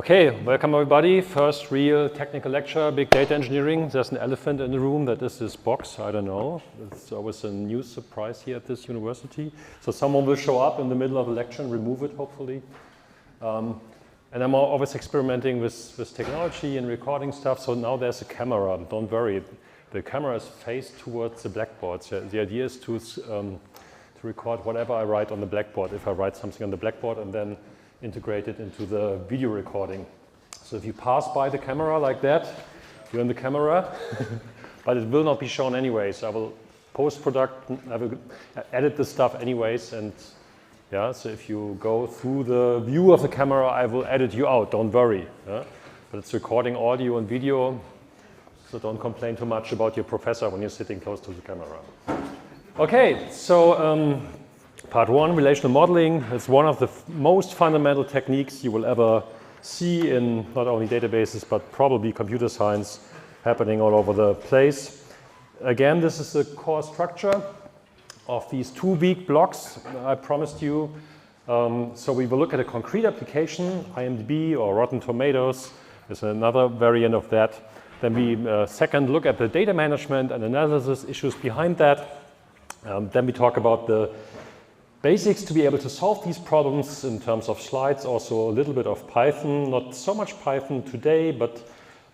Okay, welcome everybody. First real technical lecture, big data engineering. There's an elephant in the room, that is this box, I don't know. It's always a new surprise here at this university. So someone will show up in the middle of a lecture and remove it, hopefully. And I'm always experimenting with technology and recording stuff. So now there's a camera, don't worry. The camera is faced towards the blackboard. So the idea is to record whatever I write on the blackboard. If I write something on the blackboard and then integrate it into the video recording. So if you pass by the camera like that, you're in the camera, but it will not be shown anyways. I will post-product, I will edit the stuff anyways, and yeah, so if you go through the view of the camera, I will edit you out, don't worry. Yeah? But it's recording audio and video, so don't complain too much about your professor when you're sitting close to the camera. Okay, so part one, relational modeling. It's one of the most fundamental techniques you will ever see in not only databases, but probably computer science happening all over the place. Again, this is the core structure of these 2 week blocks I promised you. So we will look at a concrete application, IMDb or Rotten Tomatoes is another variant of that. Then we second look at the data management and analysis issues behind that. Then we talk about the basics to be able to solve these problems in terms of slides, also a little bit of Python, not so much Python today, but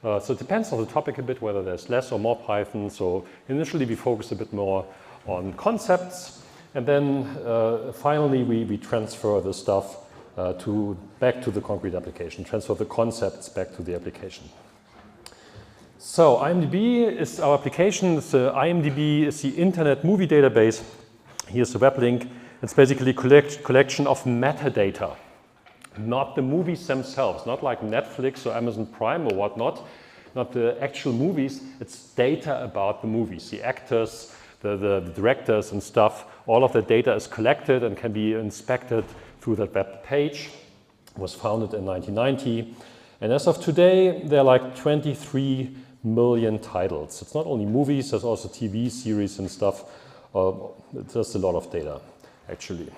so it depends on the topic a bit, whether there's less or more Python. So initially we focus a bit more on concepts, and then finally we transfer the stuff back to the concrete application, transfer the concepts back to the application. So IMDb is our application. IMDb is the Internet Movie Database. Here's the web link. It's basically a collection of metadata, not the movies themselves, not like Netflix or Amazon Prime or whatnot, not the actual movies. It's data about the movies, the actors, the directors and stuff. All of that data is collected and can be inspected through that web page. It was founded in 1990. And as of today, there are like 23 million titles. It's not only movies, there's also TV series and stuff. There's a lot of data, actually.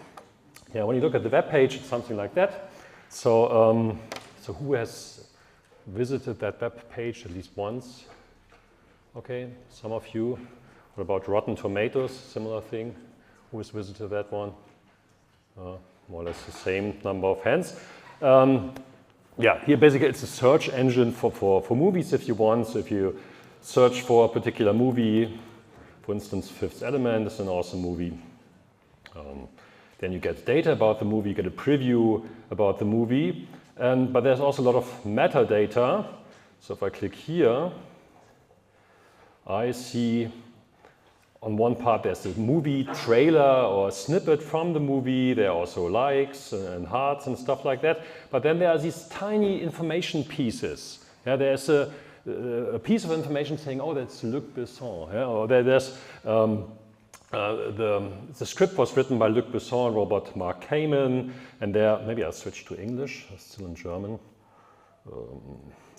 Yeah, when you look at the web page, it's something like that. So, so who has visited that web page at least once? Okay, some of you. What about Rotten Tomatoes? Similar thing. Who has visited that one? More or less the same number of hands. Yeah, here basically it's a search engine for movies if you want. So if you search for a particular movie, for instance, Fifth Element is an awesome movie. Then you get data about the movie, you get a preview about the movie. But there's also a lot of metadata. So if I click here, I see on one part there's the movie trailer or a snippet from the movie. There are also likes and hearts and stuff like that. But then there are these tiny information pieces. Yeah, there's a piece of information saying, oh, that's Luc Besson. Yeah? Or there's the script was written by Luc Besson, Robert Mark Kamen, and there, maybe I'll switch to English, it's still in German.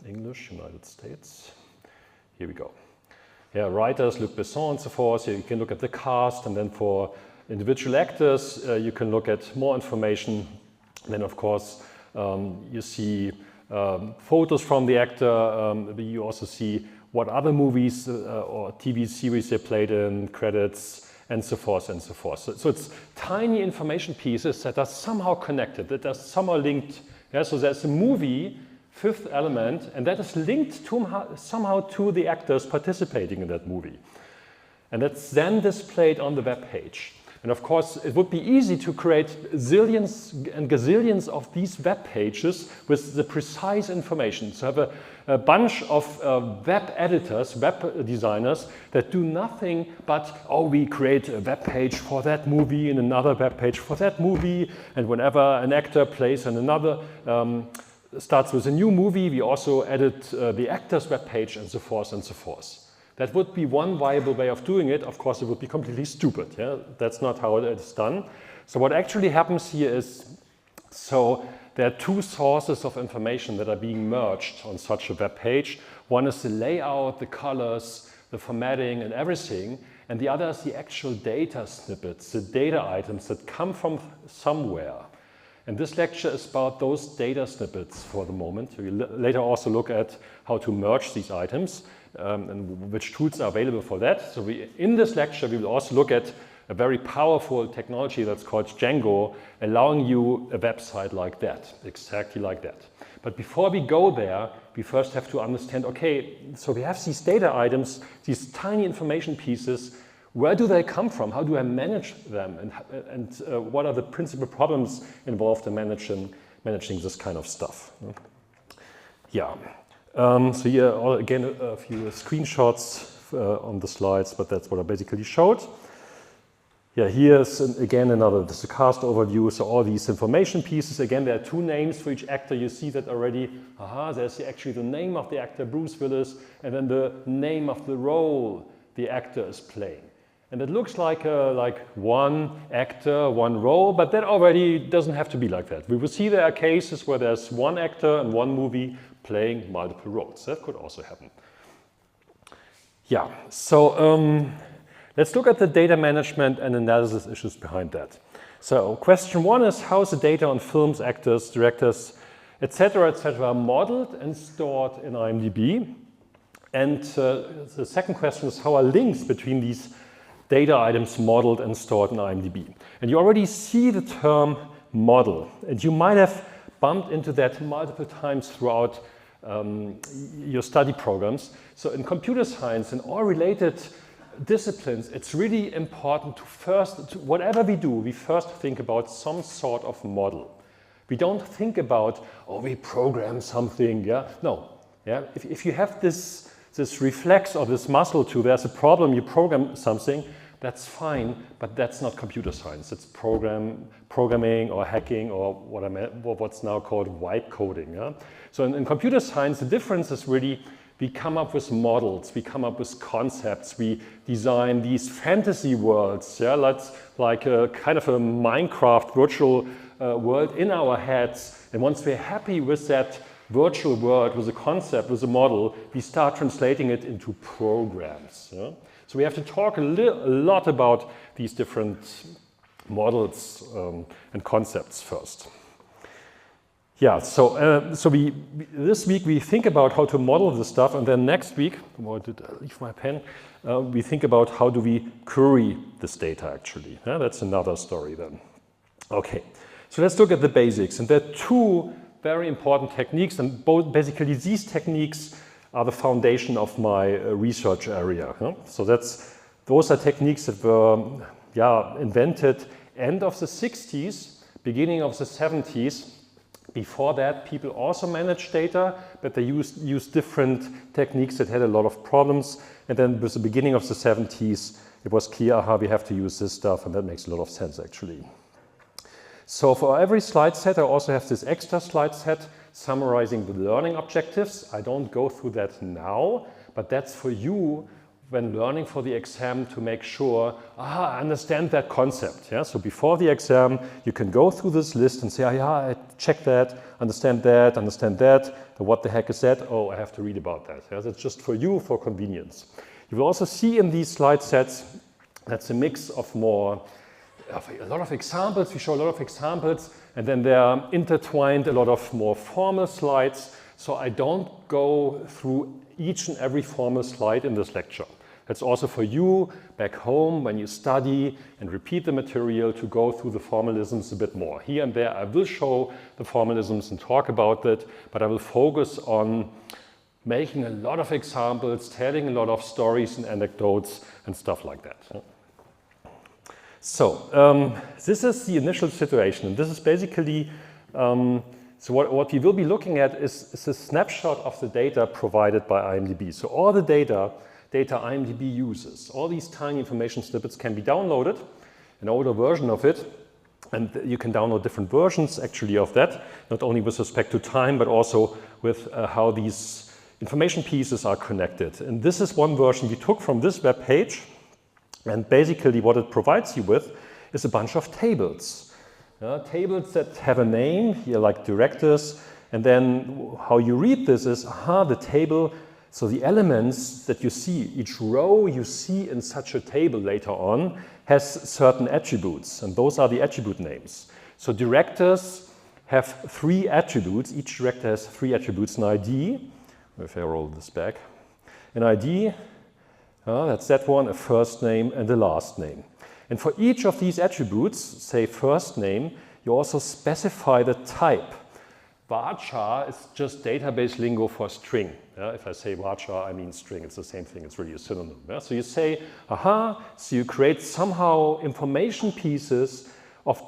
English, United States. Here we go. Yeah, writers, Luc Besson and so forth. So you can look at the cast, and then for individual actors, you can look at more information. And then, of course, you see photos from the actor. You also see what other movies or TV series they played in, credits, and so forth and so forth. So it's tiny information pieces that are somehow connected, that are somehow linked. Yeah, so there's a movie, Fifth Element, and that is linked to somehow to the actors participating in that movie. And that's then displayed on the web page. And of course, it would be easy to create zillions and gazillions of these web pages with the precise information. So have a bunch of web editors, web designers that do nothing but, oh, we create a web page for that movie and another web page for that movie. And whenever an actor plays in another, starts with a new movie, we also edit the actor's web page and so forth and so forth. That would be one viable way of doing it. Of course, it would be completely stupid. Yeah? That's not how it is done. So what actually happens here is, so there are 2 sources of information that are being merged on such a web page. One is the layout, the colors, the formatting and everything. And the other is the actual data snippets, the data items that come from somewhere. And this lecture is about those data snippets for the moment. We will later also look at how to merge these items and which tools are available for that. So in this lecture, we will also look at a very powerful technology that's called Django, allowing you a website like that, exactly like that. But before we go there, we first have to understand, okay, so we have these data items, these tiny information pieces. Where do they come from? How do I manage them? And what are the principal problems involved in managing this kind of stuff? Yeah. So here, again, a few screenshots on the slides, but that's what I basically showed. Yeah, here's again this is a cast overview. So all these information pieces. Again, there are two names for each actor. You see that already. There's actually the name of the actor, Bruce Willis, and then the name of the role the actor is playing. And it looks like one actor, one role, but that already doesn't have to be like that. We will see there are cases where there's one actor in one movie playing multiple roles. That could also happen. Yeah, so let's look at the data management and analysis issues behind that. So question one is, how is the data on films, actors, directors, etc., modeled and stored in IMDb? And the second question is, how are links between these data items modeled and stored in IMDb? And you already see the term model, and you might have bumped into that multiple times throughout your study programs. So in computer science and all related disciplines, it's really important to whatever we do, we first think about some sort of model. We don't think about, we program something, yeah? No, yeah? If you have this reflex or this muscle there's a problem, you program something, that's fine, but that's not computer science. It's programming or hacking or what's now called vibe coding. Yeah? So in computer science, the difference is really we come up with models, we come up with concepts, we design these fantasy worlds, yeah? like a kind of a Minecraft virtual world in our heads. And once we're happy with that virtual world, with a concept, with a model, we start translating it into programs. Yeah? So we have to talk a lot about these different models and concepts first. Yeah, so this week we think about how to model this stuff, and then next week, where did I leave my pen? We think about how do we query this data actually. Yeah, that's another story then. Okay, so let's look at the basics, and there are two very important techniques, and basically these techniques are the foundation of my research area. Huh? So those are techniques that were invented end of the 60s, beginning of the 70s. Before that, people also managed data, but they used different techniques that had a lot of problems. And then with the beginning of the 70s, it was clear, we have to use this stuff, and that makes a lot of sense actually. So for every slide set, I also have this extra slide set summarizing the learning objectives. I don't go through that now, but that's for you when learning for the exam to make sure, I understand that concept. Yeah? So before the exam, you can go through this list and say, I check that, understand that, what the heck is that? Oh, I have to read about that. Yeah? That's just for you, for convenience. You will also see in these slide sets, that's a mix of a lot of examples. We show a lot of examples, and then there are intertwined a lot of more formal slides. So I don't go through each and every formal slide in this lecture. That's also for you back home when you study and repeat the material to go through the formalisms a bit more. Here and there I will show the formalisms and talk about that, but I will focus on making a lot of examples, telling a lot of stories and anecdotes and stuff like that. So this is the initial situation, and this is basically, so what we will be looking at is a snapshot of the data provided by IMDb. So all the data IMDb uses, all these tiny information snippets can be downloaded, an older version of it, and you can download different versions actually of that, not only with respect to time, but also with how these information pieces are connected. And this is one version we took from this web page. And basically what it provides you with is a bunch of tables. Tables that have a name, here like directors, and then how you read this is, the table, so the elements that you see, each row you see in such a table later on has certain attributes, and those are the attribute names. So directors have 3 attributes. Each director has 3 attributes, an ID, if I roll this back, an ID, that's that one, a first name and a last name. And for each of these attributes, say first name, you also specify the type. Varchar is just database lingo for string. If I say varchar, I mean string. It's the same thing. It's really a synonym. So you say, aha, so you create somehow information pieces of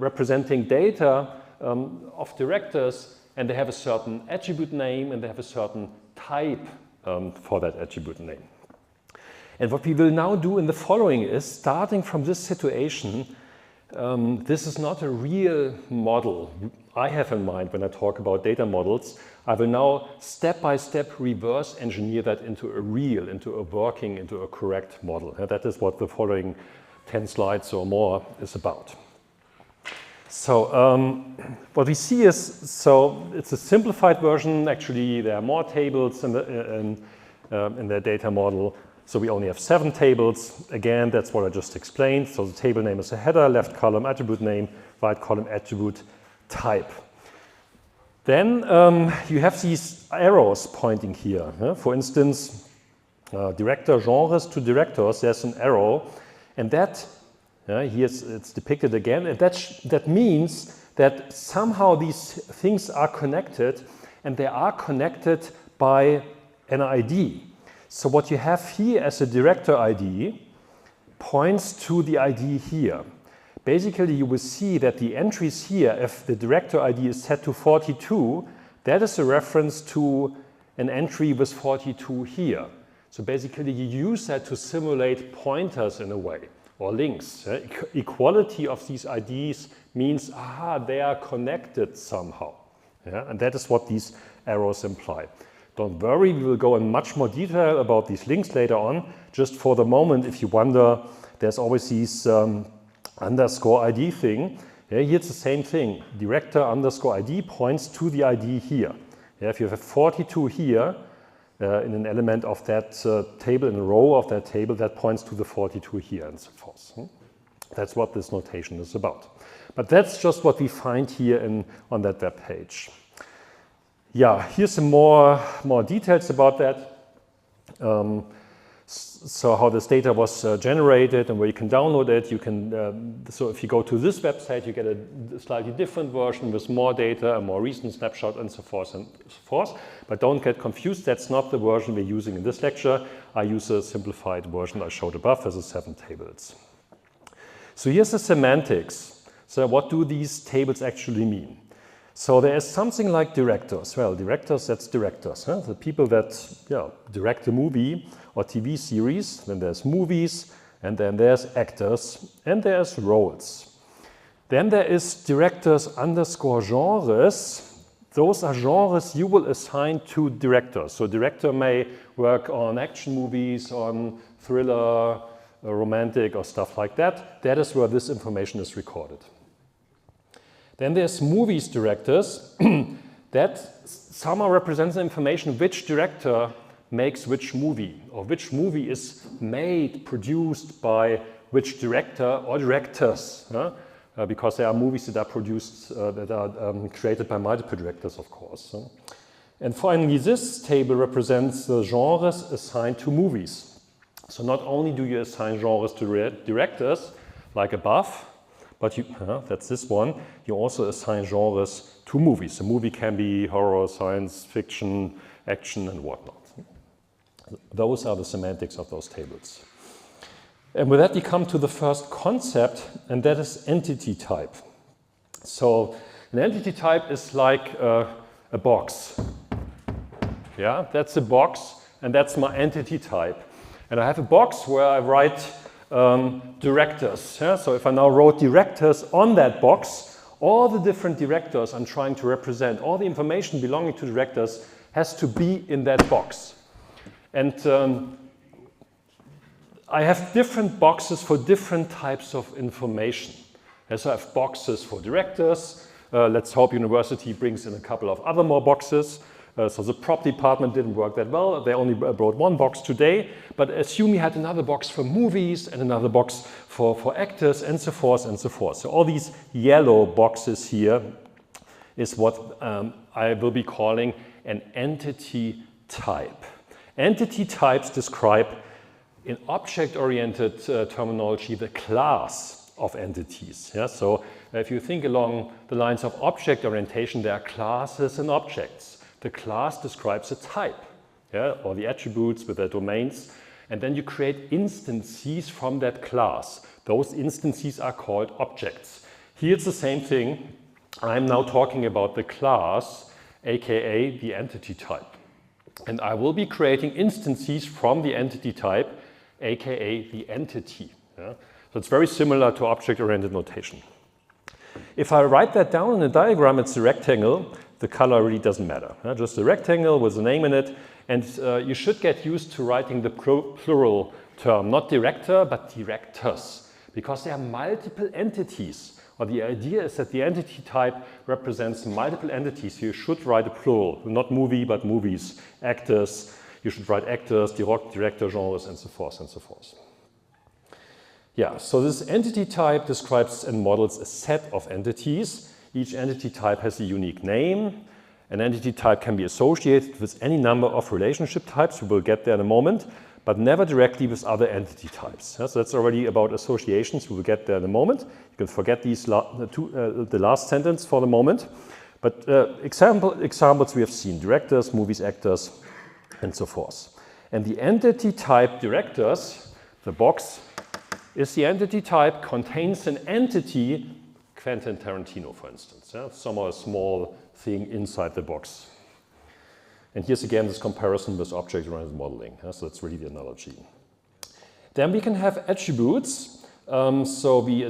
representing data of directors, and they have a certain attribute name and they have a certain type for that attribute name. And what we will now do in the following is, starting from this situation, this is not a real model I have in mind when I talk about data models. I will now step by step reverse engineer that into a real, into a working, into a correct model. And that is what the following 10 slides or more is about. So what we see is, so it's a simplified version. Actually, there are more tables in the data model. So we only have 7 tables. Again, that's what I just explained. So the table name is a header, left column attribute name, right column attribute type. Then you have these arrows pointing here. For instance, director genres to directors, there's an arrow. And that, here it's depicted again. And that means that somehow these things are connected, and they are connected by an ID. So what you have here as a director ID points to the ID here. Basically, you will see that the entries here, if the director ID is set to 42, that is a reference to an entry with 42 here. So basically, you use that to simulate pointers in a way, or links. Equality of these IDs means, aha, they are connected somehow. And that is what these arrows imply. Don't worry, we will go in much more detail about these links later on. Just for the moment, if you wonder, there's always these underscore ID thing. Here it's the same thing. Director underscore ID points to the ID here. If you have 42 here in an element of that table, in a row of that table, that points to the 42 here and so forth. That's what this notation is about. But that's just what we find here on that web page. Yeah, here's some more details about that. So how this data was generated and where you can download it. You can, so if you go to this website, you get a slightly different version with more data, a more recent snapshot, and so forth and so forth. But don't get confused. That's not the version we're using in this lecture. I use a simplified version I showed above as the 7 tables. So here's the semantics. So what do these tables actually mean? So there is something like directors. Well, directors, that's directors. The people that direct a movie or TV series. Then there's movies, and then there's actors, and there's roles. Then there is directors underscore genres. Those are genres you will assign to directors. So director may work on action movies, on thriller, romantic, or stuff like that. That is where this information is recorded. Then there's movies directors. That somehow represents the information which director makes which movie, or which movie is made, produced by which director or directors. Because there are movies that are produced, that are created by multiple directors, of course. And finally, this table represents the genres assigned to movies. So not only do you assign genres to directors, like above, but that's this one. You also assign genres to movies. A movie can be horror, science fiction, action, and whatnot. Those are the semantics of those tables. And with that, we come to the first concept, and that is entity type. So an entity type is like a box. Yeah, that's a box, and that's my entity type. And I have a box where I write directors. Yeah? So if I now wrote directors on that box, all the different directors I'm trying to represent, all the information belonging to directors has to be in that box. And I have different boxes for different types of information. So I have boxes for directors. Let's hope university brings in a couple of other more boxes. So the prop department didn't work that well. They only brought one box today. But assume you had another box for movies and another box for actors and so forth and so forth. So all these yellow boxes here is what I will be calling an entity type. Entity types describe, in object-oriented terminology, the class of entities. Yeah? So if you think along the lines of object orientation, there are classes and objects. The class describes a type, yeah? Or the attributes with their domains, and then you create instances from that class. Those instances are called objects. Here it's the same thing. I'm now talking about the class, aka the entity type. And I will be creating instances from the entity type, aka the entity. Yeah? So it's very similar to object-oriented notation. If I write that down in a diagram, it's a rectangle. The color really doesn't matter. Yeah? Just a rectangle with a name in it. And you should get used to writing the plural term, not director, but directors, because there are multiple entities. Or the idea is that the entity type represents multiple entities. You should write a plural, not movie, but movies, actors. You should write actors, director, genres, and so forth and so forth. Yeah, so this entity type describes and models a set of entities. Each entity type has a unique name. An entity type can be associated with any number of relationship types. We will get there in a moment, but never directly with other entity types. Yeah, so that's already about associations. We will get there in a moment. You can forget these the last sentence for the moment. But examples we have seen: directors, movies, actors, and so forth. And the entity type directors, the box, is the entity type, contains an entity, Quentin Tarantino, for instance. Yeah? Somehow a small thing inside the box. And here's again this comparison with object-oriented modeling. Yeah? So that's really the analogy. Then we can have attributes. So we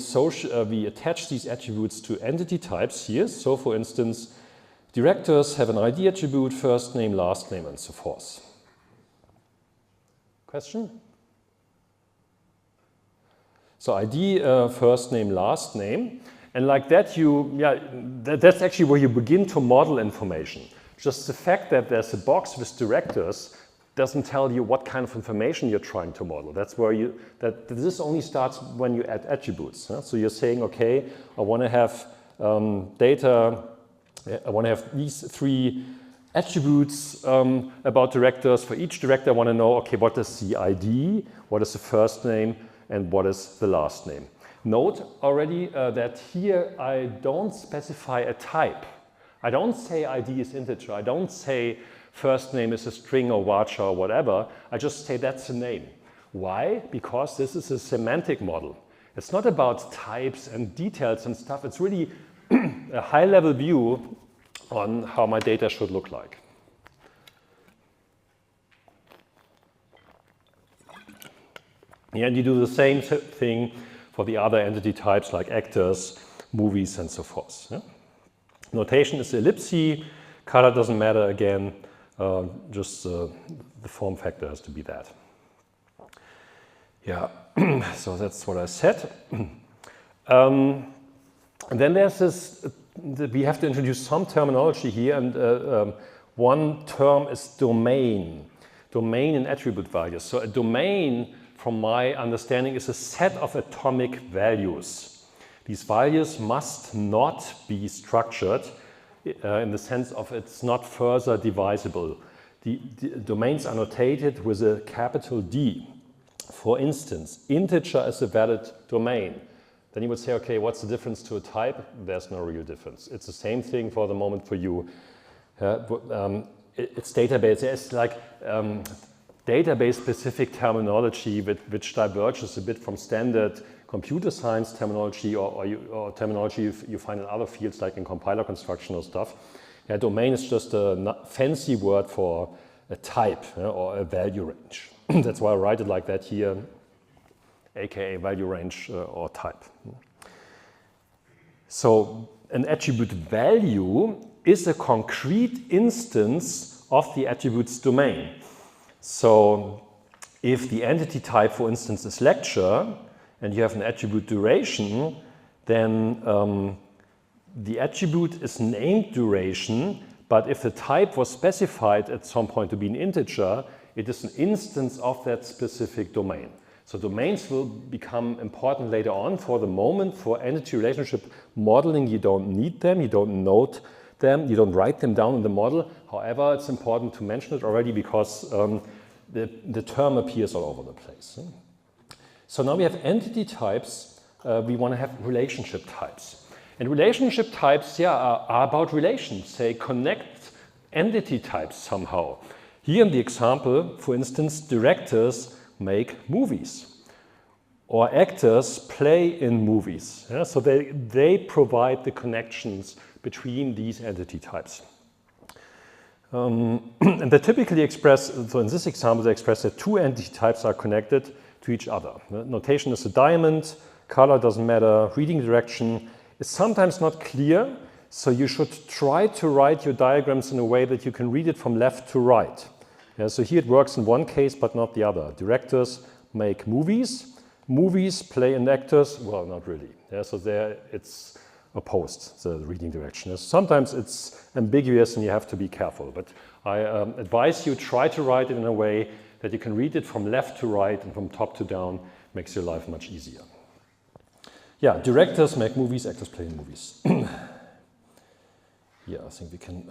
attach these attributes to entity types here. So for instance, directors have an ID attribute, first name, last name, and so forth. Question? So ID, first name, last name. And like that, that's actually where you begin to model information. Just the fact that there's a box with directors doesn't tell you what kind of information you're trying to model. That's where this only starts when you add attributes. Huh? So you're saying, okay, I want to have data, I want to have these three attributes about directors. For each director, I want to know, okay, what is the ID, what is the first name, and what is the last name. Note already that here I don't specify a type. I don't say ID is integer. I don't say first name is a string or varchar or whatever. I just say that's a name. Why? Because this is a semantic model. It's not about types and details and stuff. It's really a high-level view on how my data should look like. And you do the same thing for the other entity types like actors, movies, and so forth. Yeah? Notation is ellipsis. Color doesn't matter again. Just the form factor has to be that. Yeah, so that's what I said. And then there's this, we have to introduce some terminology here, and one term is domain. Domain and attribute values. So a domain, from my understanding, is a set of atomic values. These values must not be structured in the sense of it's not further divisible. The domains are notated with a capital D. For instance, integer is a valid domain. Then you would say, okay, what's the difference to a type? There's no real difference. It's the same thing for the moment for you. It's database. It's like database-specific terminology which diverges a bit from standard computer science terminology or terminology you find in other fields like in compiler construction or stuff. Yeah, domain is just a fancy word for a type or a value range. That's why I write it like that here, aka value range or type. So an attribute value is a concrete instance of the attribute's domain. So if the entity type, for instance, is lecture, and you have an attribute duration, then the attribute is named duration, but if the type was specified at some point to be an integer, it is an instance of that specific domain. So domains will become important later on. For the moment, for entity relationship modeling, you don't need them. You don't them, you don't write them down in the model. However, it's important to mention it already because the term appears all over the place. So now we have entity types, we want to have relationship types. And relationship types, are about relations. They connect entity types somehow. Here in the example, for instance, directors make movies. Or actors play in movies. Yeah? So they provide the connections between these entity types. And they typically express, so in this example, they express that two entity types are connected to each other. The notation is a diamond, color doesn't matter, reading direction is sometimes not clear, so you should try to write your diagrams in a way that you can read it from left to right. Yeah, so here it works in one case, but not the other. Directors make movies. Movies play in actors, well, not really. Yeah, so there it's opposed, the reading direction. Sometimes it's ambiguous and you have to be careful, but I advise you try to write it in a way that you can read it from left to right and from top to down, makes your life much easier. Yeah, directors make movies, actors play in movies. Yeah, I think we can.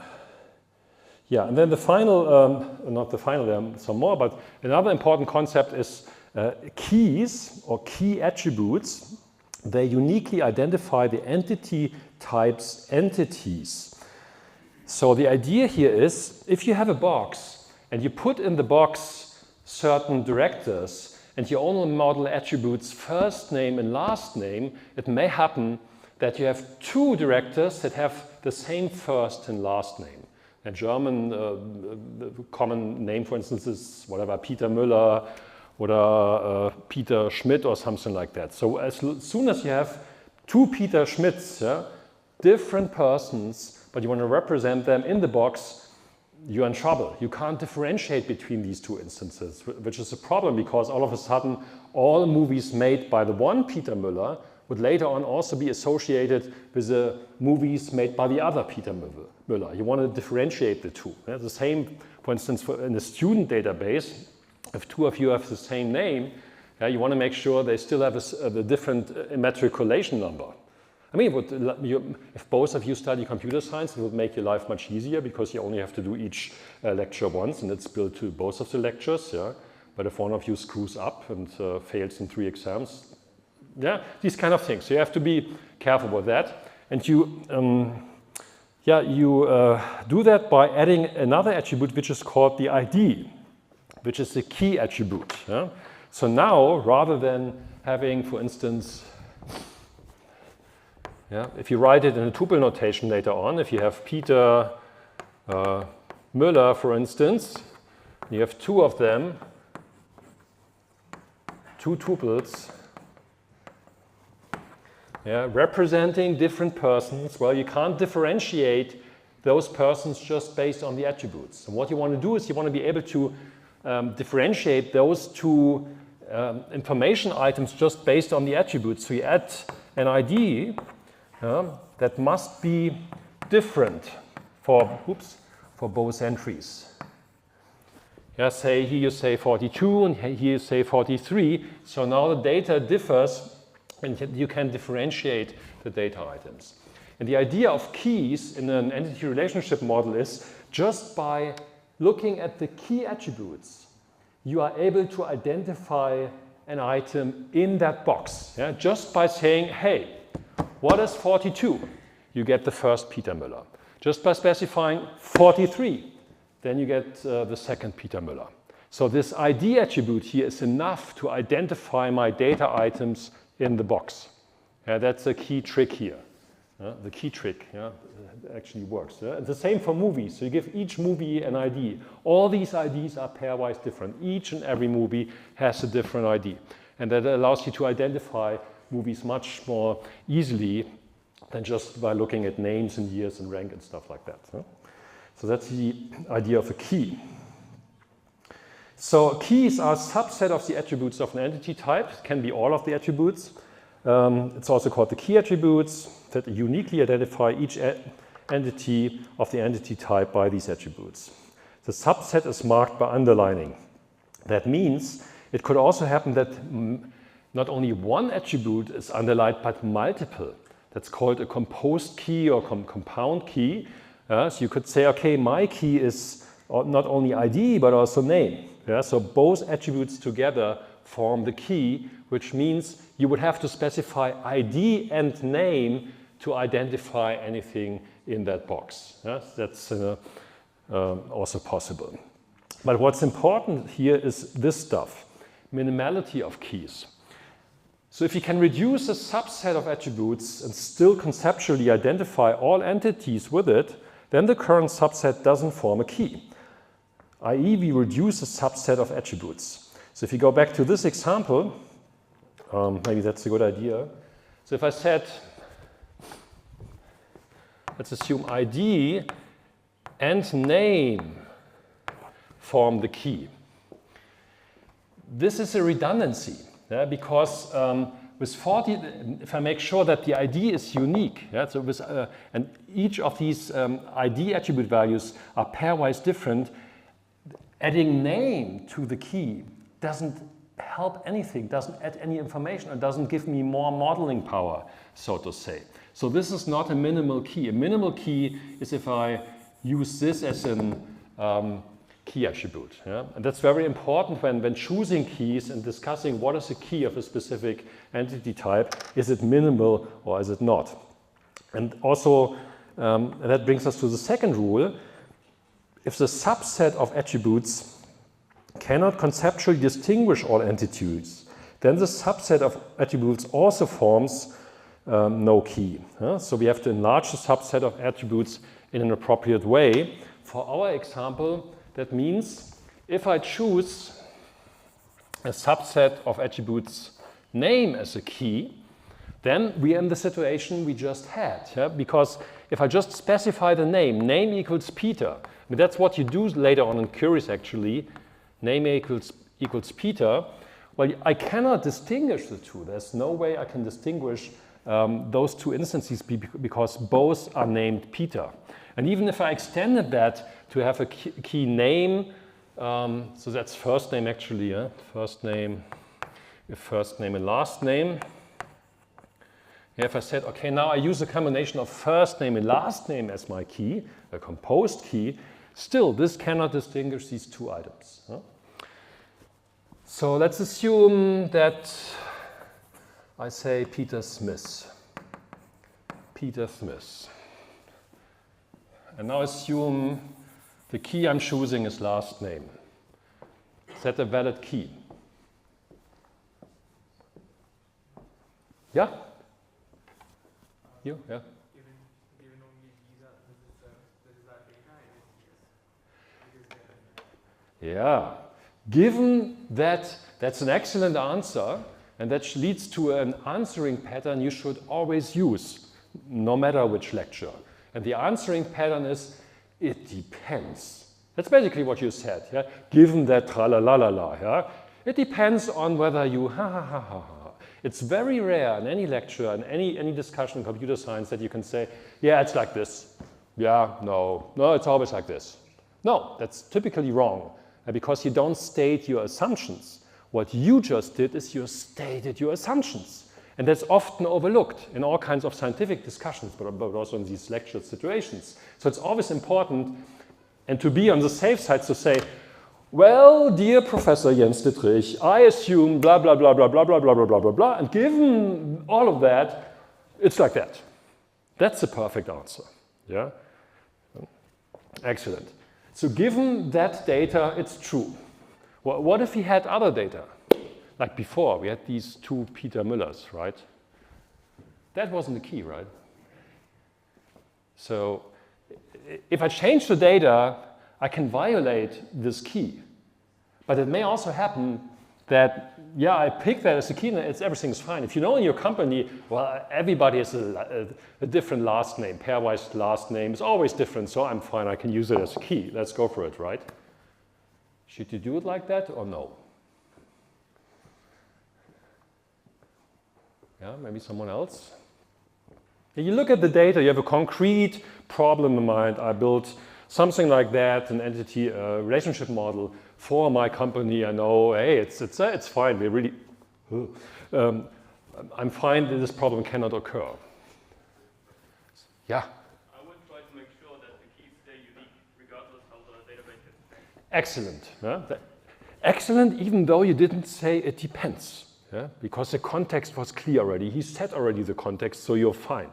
Yeah, and then the final, not the final, there are some more, but another important concept is keys or key attributes. They uniquely identify the entity type's entities. So the idea here is, if you have a box and you put in the box certain directors and you only model attributes first name and last name, it may happen that you have two directors that have the same first and last name. A German common name, for instance, is whatever, Peter Müller, or Peter Schmidt or something like that. So as soon as you have two Peter Schmidts, different persons, but you want to represent them in the box, you're in trouble. You can't differentiate between these two instances, which is a problem because all of a sudden all movies made by the one Peter Müller would later on also be associated with the movies made by the other Peter Müller. You want to differentiate the two. The same, for instance, in a student database, if two of you have the same name, you want to make sure they still have a different immatriculation number. I mean, if both of you study computer science, it would make your life much easier because you only have to do each lecture once and it's built to both of the lectures. But if one of you screws up and fails in 3 exams, these kind of things. So you have to be careful with that. And you do that by adding another attribute which is called the ID, which is the key attribute. So now, rather than having, for instance, if you write it in a tuple notation later on, if you have Peter Müller, for instance, you have two of them, two tuples, representing different persons. Well, you can't differentiate those persons just based on the attributes. And what you want to do is you want to be able to differentiate those two information items just based on the attributes. So you add an ID that must be different for both entries. Say here you say 42 and here you say 43. So now the data differs and you can differentiate the data items. And the idea of keys in an entity relationship model is just by looking at the key attributes, you are able to identify an item in that box. Just by saying, hey, what is 42? You get the first Peter Müller. Just by specifying 43, then you get the second Peter Müller. So this ID attribute here is enough to identify my data items in the box. That's a key trick here. The key trick actually works. And the same for movies. So you give each movie an ID. All these IDs are pairwise different. Each and every movie has a different ID. And that allows you to identify movies much more easily than just by looking at names and years and rank and stuff like that. So that's the idea of a key. So keys are a subset of the attributes of an entity type. It can be all of the attributes. It's also called the key attributes that uniquely identify each entity of the entity type by these attributes. The subset is marked by underlining. That means it could also happen that not only one attribute is underlined, but multiple. That's called a composed key or compound key. So you could say, okay, my key is not only ID, but also name. Yeah? So both attributes together form the key, which means you would have to specify ID and name to identify anything in that box. Yeah? That's also possible. But what's important here is this stuff, minimality of keys. So if you can reduce a subset of attributes and still conceptually identify all entities with it, then the current subset doesn't form a key, i.e. we reduce a subset of attributes. So if you go back to this example, maybe that's a good idea. So if I said, let's assume ID and name form the key. This is a redundancy, yeah, because with 40, if I make sure that the ID is unique, yeah, so with, and each of these ID attribute values are pairwise different, adding name to the key doesn't help anything, doesn't add any information, and doesn't give me more modeling power, so to say. So this is not a minimal key. A minimal key is if I use this as an key attribute. Yeah? And that's very important when choosing keys and discussing what is the key of a specific entity type. Is it minimal or is it not? And also, that brings us to the second rule. If the subset of attributes cannot conceptually distinguish all entities, then the subset of attributes also forms no key. So we have to enlarge the subset of attributes in an appropriate way. For our example, that means if I choose a subset of attributes name as a key, then we are in the situation we just had. Yeah? Because if I just specify the name equals Peter, I mean, that's what you do later on in queries actually, name equals Peter, well, I cannot distinguish the two. There's no way I can distinguish those two instances because both are named Peter. And even if I extended that to have a key name, so that's first name actually, yeah? First name and last name. Yeah, if I said, okay, now I use a combination of first name and last name as my key, a composed key, still this cannot distinguish these two items. Huh? So let's assume that I say Peter Smith. Peter Smith. And now assume the key I'm choosing is last name. Is that a valid key? Yeah? You? Yeah? Given only the desired data, Yeah. Given that that's an excellent answer, and that leads to an answering pattern you should always use, no matter which lecture. And the answering pattern is, it depends. That's basically what you said, yeah? Given that tra-la-la-la-la, yeah? It depends on whether you ha-ha-ha-ha. It's very rare in any lecture, in any discussion in computer science that you can say, yeah, it's like this. Yeah, no, it's always like this. No, that's typically wrong, because you don't state your assumptions. What you just did is you stated your assumptions. And that's often overlooked in all kinds of scientific discussions, but also in these lecture situations. So it's always important, and to be on the safe side, to say, well, dear Professor Jens Dittrich, I assume blah, blah, blah, blah, blah, blah, blah, blah, blah, blah, blah, and given all of that, it's like that. That's the perfect answer. Yeah? Excellent. So given that data, it's true. Well, what if we had other data? Like before, we had these two Peter Müllers, right? That wasn't the key, right? So if I change the data, I can violate this key. But it may also happen that, yeah, I pick that as a key and everything's fine. If you know in your company, well, everybody has a different last name. Pairwise last name is always different, so I'm fine. I can use it as a key. Let's go for it, right? Should you do it like that or no? Yeah, maybe someone else? You look at the data, you have a concrete problem in mind. I built something like that, an entity relationship model for my company. I know, hey, it's fine. We really, I'm fine that this problem cannot occur. Yeah? I would try to make sure that the key excellent. Yeah? Excellent, even though you didn't say it depends, yeah? Because the context was clear already. He said already the context, so you're fine.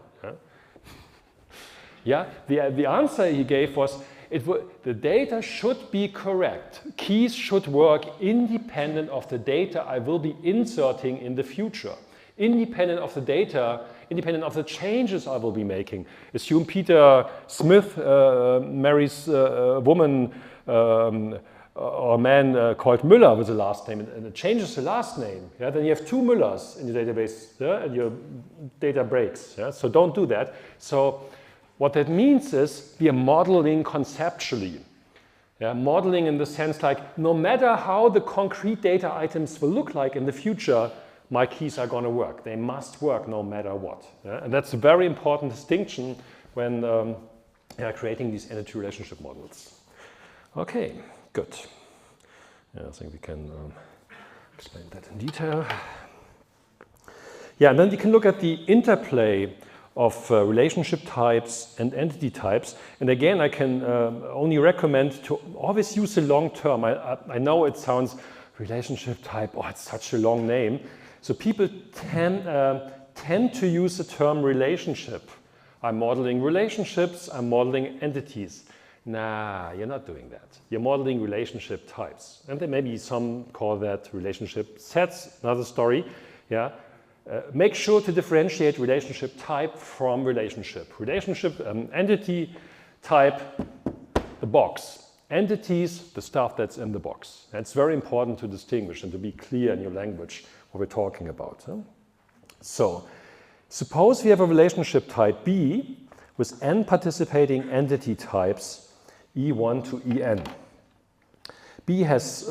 Yeah? The answer he gave was, the data should be correct. Keys should work independent of the data I will be inserting in the future. Independent of the data, independent of the changes I will be making. Assume Peter Smith marries a woman or a man called Müller with the last name, and it changes the last name. Yeah? Then you have two Müllers in your database, yeah? And your data breaks. Yeah? So don't do that. So what that means is we are modeling conceptually. Yeah? Modeling in the sense like, no matter how the concrete data items will look like in the future, my keys are going to work. They must work no matter what. Yeah? And that's a very important distinction when creating these entity relationship models. Okay, good. Yeah, I think we can explain that in detail. Yeah, and then we can look at the interplay of relationship types and entity types. And again, I can only recommend to always use the long term. I know it sounds relationship type, oh, it's such a long name. So people tend to use the term relationship. I'm modeling relationships, I'm modeling entities. Nah, you're not doing that. You're modeling relationship types. And then maybe some call that relationship sets, another story. Yeah. Make sure to differentiate relationship type from relationship. Relationship, entity type, the box. Entities, the stuff that's in the box. And it's very important to distinguish and to be clear in your language what we're talking about. Huh? So, suppose we have a relationship type B with n participating entity types E1 to En. B has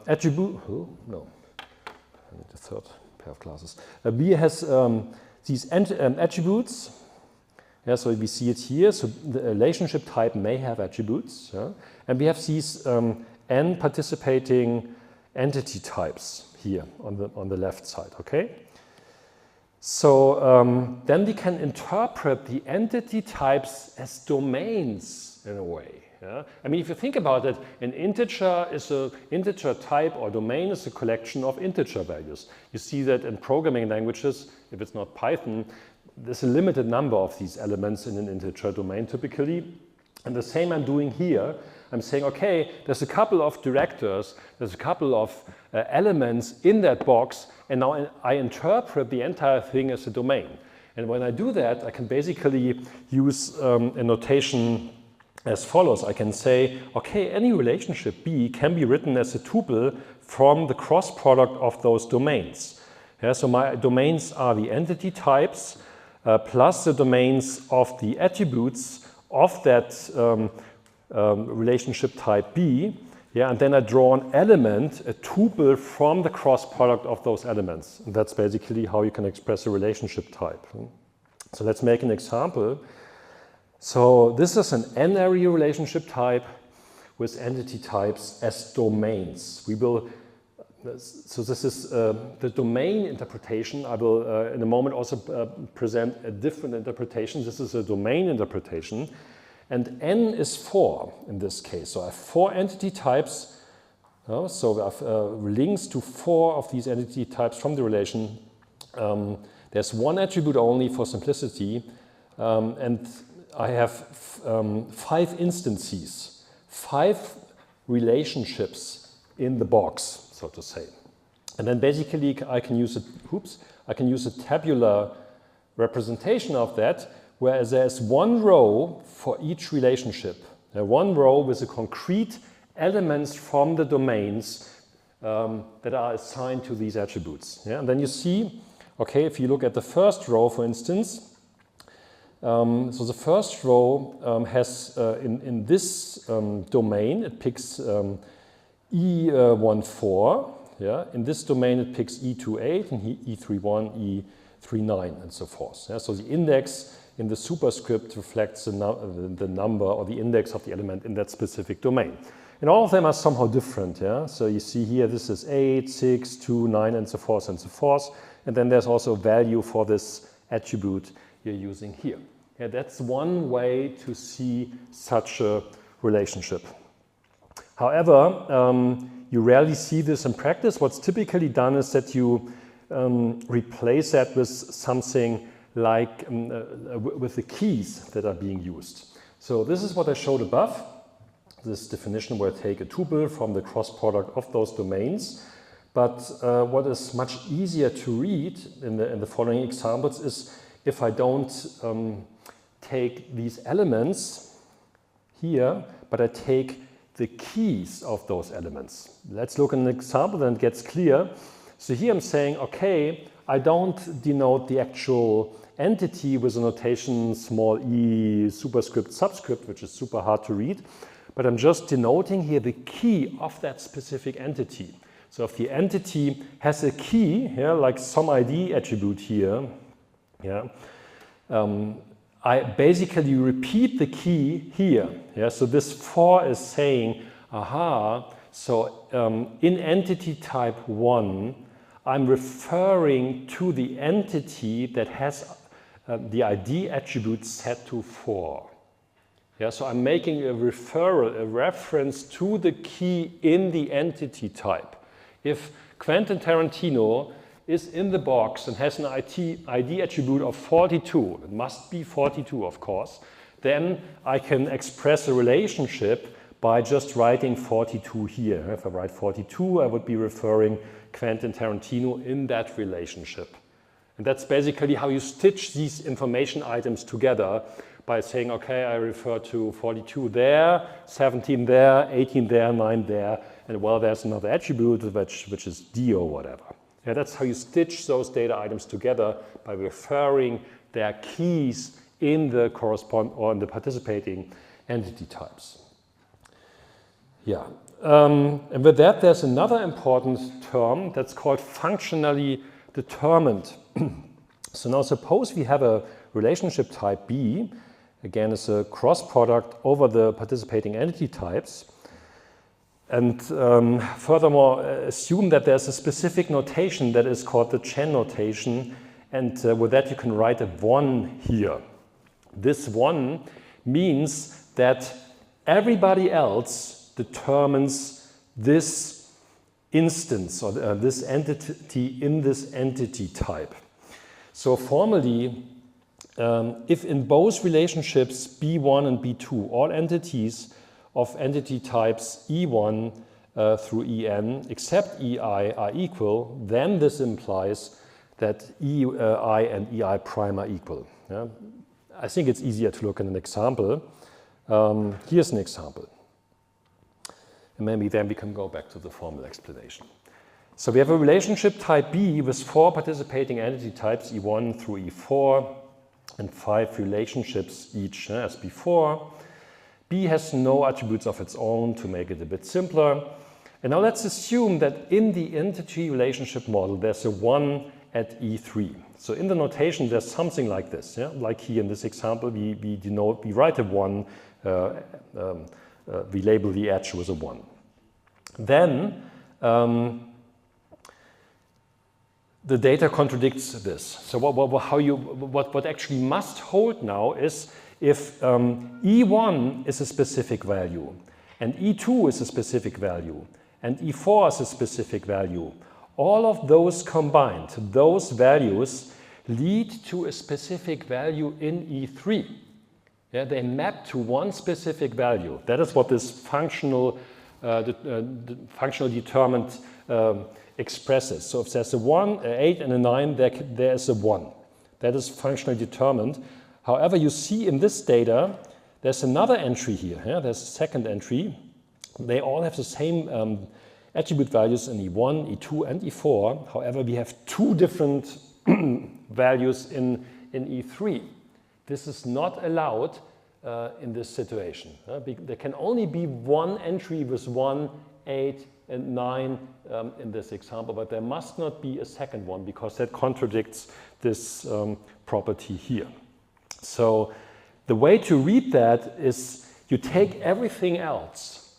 attribute, oh, no, I need the third pair of glasses. B has these attributes. Yeah, so we see it here. So the relationship type may have attributes. Yeah? And we have these n participating entity types here on the left side. Okay. So then we can interpret the entity types as domains in a way. Yeah? I mean, if you think about it, an integer type or domain is a collection of integer values. You see that in programming languages, if it's not Python, there's a limited number of these elements in an integer domain typically. And the same I'm doing here. I'm saying, okay, there's a couple of directors, there's a couple of elements in that box, and now I interpret the entire thing as a domain. And when I do that, I can basically use a notation as follows. I can say, okay, any relationship B can be written as a tuple from the cross product of those domains. Yeah, so my domains are the entity types plus the domains of the attributes of that relationship type B, yeah, and then I draw an element, a tuple from the cross product of those elements. And that's basically how you can express a relationship type. So let's make an example. So this is an n-ary relationship type with entity types as domains. So this is the domain interpretation. I will in a moment also present a different interpretation. This is a domain interpretation. And n is 4 in this case. So I have 4 entity types. So I have links to 4 of these entity types from the relation. There's one attribute only for simplicity. And I have 5 instances, 5 relationships in the box, so to say. And then basically I can use a tabular representation of that, where there's one row for each relationship. One row with the concrete elements from the domains that are assigned to these attributes. Yeah? And then you see, okay, if you look at the first row, for instance, so the first row has, in this domain, it picks E14. Yeah? In this domain, it picks E28, and E31, E39, and so forth. Yeah? So the index in the superscript reflects the number or the index of the element in that specific domain. And all of them are somehow different. Yeah? So you see here, this is 8, 6, 2, 9, and so forth, and so forth. And then there's also a value for this attribute you're using here. Yeah, that's one way to see such a relationship. However, you rarely see this in practice. What's typically done is that you replace that with something like with the keys that are being used. So this is what I showed above, this definition where I take a tuple from the cross product of those domains. But what is much easier to read in the following examples is if I don't take these elements here, but I take the keys of those elements. Let's look at an example, then it gets clear. So here I'm saying, okay, I don't denote the actual entity with a notation small e superscript subscript, which is super hard to read, but I'm just denoting here the key of that specific entity. So if the entity has a key, yeah, like some ID attribute here, yeah, I basically repeat the key here. Yeah? So this for is saying, aha, so in entity type 1, I'm referring to the entity that has the ID attribute set to 4. Yeah, so I'm making a referral, a reference to the key in the entity type. If Quentin Tarantino is in the box and has an ID attribute of 42, it must be 42 of course, then I can express a relationship by just writing 42 here. If I write 42, I would be referring Quentin Tarantino in that relationship. And that's basically how you stitch these information items together by saying, okay, I refer to 42 there, 17 there, 18 there, 9 there, and well, there's another attribute which is D or whatever. Yeah, that's how you stitch those data items together by referring their keys in the corresponding or in the participating entity types. Yeah, and with that, there's another important term that's called functionally determined. So now suppose we have a relationship type B, again, it's a cross product over the participating entity types. And furthermore, assume that there's a specific notation that is called the Chen notation. And with that, you can write a 1 here. This 1 means that everybody else determines this instance or this entity in this entity type. So formally, if in both relationships B1 and B2, all entities of entity types E1 through En except Ei are equal, then this implies that Ei and Ei prime are equal. Yeah? I think it's easier to look at an example. Here's an example. And maybe then we can go back to the formal explanation. So we have a relationship type B with 4 participating entity types, E1 through E4, and 5 relationships each, as before. B has no attributes of its own to make it a bit simpler. And now let's assume that in the entity relationship model, there's a 1 at E3. So in the notation, there's something like this. Yeah? Like here in this example, we write a 1, we label the edge with a 1. Then the data contradicts this. So what actually must hold now is if E1 is a specific value and E2 is a specific value and E4 is a specific value, all of those combined, those values lead to a specific value in E3. Yeah, they map to one specific value. That is what this functional determined expresses. So if there's a 1, an 8, and a 9, there is a 1. That is functionally determined. However, you see in this data, there's another entry here. Yeah? There's a second entry. They all have the same attribute values in E1, E2, and E4. However, we have 2 different values in E3. This is not allowed in this situation. There can only be one entry with 1, 8, and 9 in this example, but there must not be a second one because that contradicts this property here. So the way to read that is you take everything else,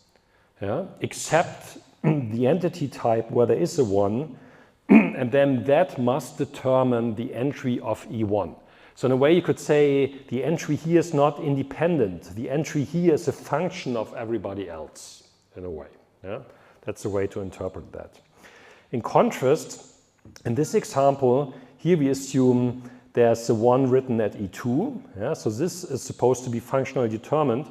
yeah, except the entity type where there is a 1, and then that must determine the entry of E1. So in a way you could say the entry here is not independent. The entry here is a function of everybody else. in a way. Yeah? That's the way to interpret that. In contrast, in this example, here we assume there's a 1 written at E2. Yeah? So this is supposed to be functionally determined,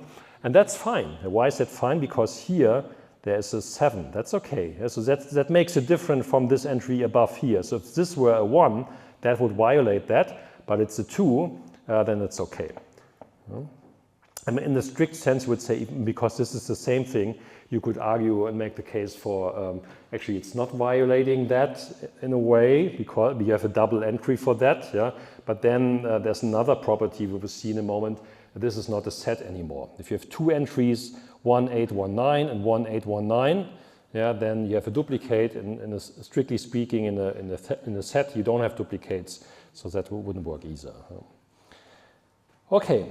and that's fine. Why is that fine? Because here there's a 7. That's okay. Yeah? So that makes it different from this entry above here. So if this were a 1, that would violate that, but it's a 2, then it's okay. Yeah? And in the strict sense, we would say, even because this is the same thing, you could argue and make the case for actually it's not violating that in a way because we have a double entry for that. Yeah? But then there's another property we will see in a moment. This is not a set anymore. If you have 2 entries, 1819 and 1819, yeah, then you have a duplicate. And strictly speaking, in a set, you don't have duplicates, so that wouldn't work either. Okay.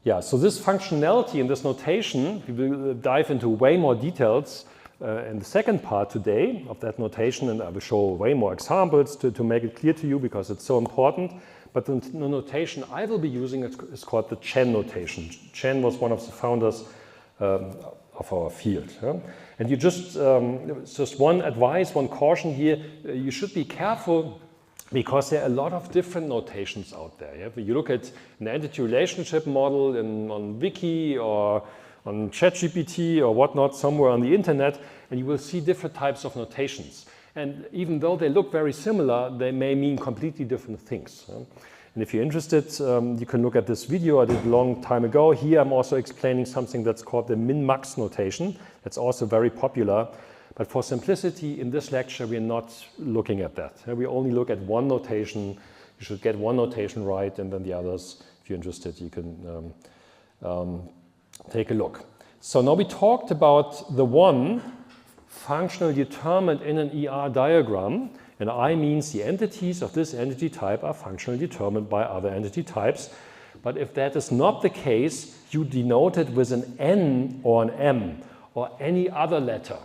Yeah, so this functionality and this notation, we will dive into way more details in the second part today of that notation, and I will show way more examples to make it clear to you because it's so important. But the notation I will be using is called the Chen notation. Chen was one of the founders of our field. Yeah? And you just one advice, one caution here, you should be careful because there are a lot of different notations out there. Yeah? When you look at an entity relationship model on Wiki or on ChatGPT or whatnot, somewhere on the internet, and you will see different types of notations. And even though they look very similar, they may mean completely different things. Yeah? And if you're interested, you can look at this video I did a long time ago. Here I'm also explaining something that's called the min-max notation. That's also very popular. But for simplicity, in this lecture, we're not looking at that. We only look at one notation. You should get one notation right, and then the others, if you're interested, you can take a look. So now we talked about the one functionally determined in an ER diagram, and I means the entities of this entity type are functionally determined by other entity types. But if that is not the case, you denote it with an N or an M or any other letter.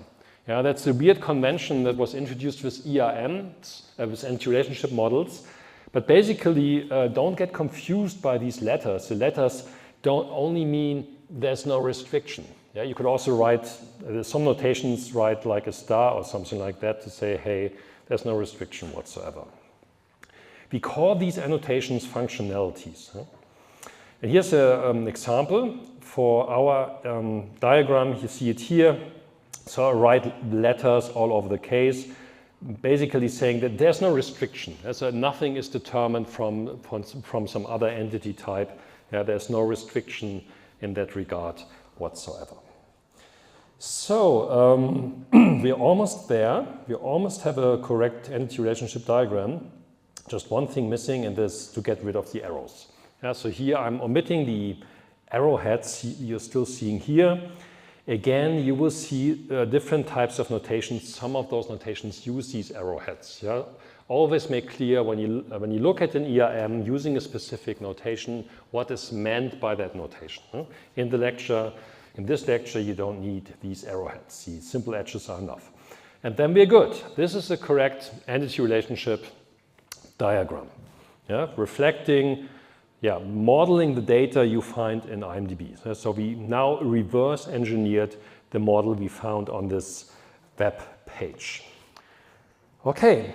Yeah, that's a weird convention that was introduced with ERMs, with entity relationship models. But basically, don't get confused by these letters. The letters don't only mean there's no restriction. Yeah, you could also write, some notations write like a star or something like that to say, hey, there's no restriction whatsoever. We call these annotations functionalities. Huh? And here's an example for our diagram. You see it here. So I write letters all over the case, basically saying that there's no restriction. So nothing is determined from some other entity type. Yeah, there's no restriction in that regard whatsoever. So we're almost there. We almost have a correct entity relationship diagram. Just one thing missing, and this is to get rid of the arrows. Yeah, so here I'm omitting the arrowheads you're still seeing here. Again, you will see different types of notations. Some of those notations use these arrowheads. Yeah? Always make clear when you look at an ERM using a specific notation, what is meant by that notation. Huh? In this lecture, you don't need these arrowheads. The simple edges are enough. And then we're good. This is the correct entity relationship diagram. Yeah? Reflecting, modeling the data you find in IMDb. So we now reverse engineered the model we found on this web page. Okay.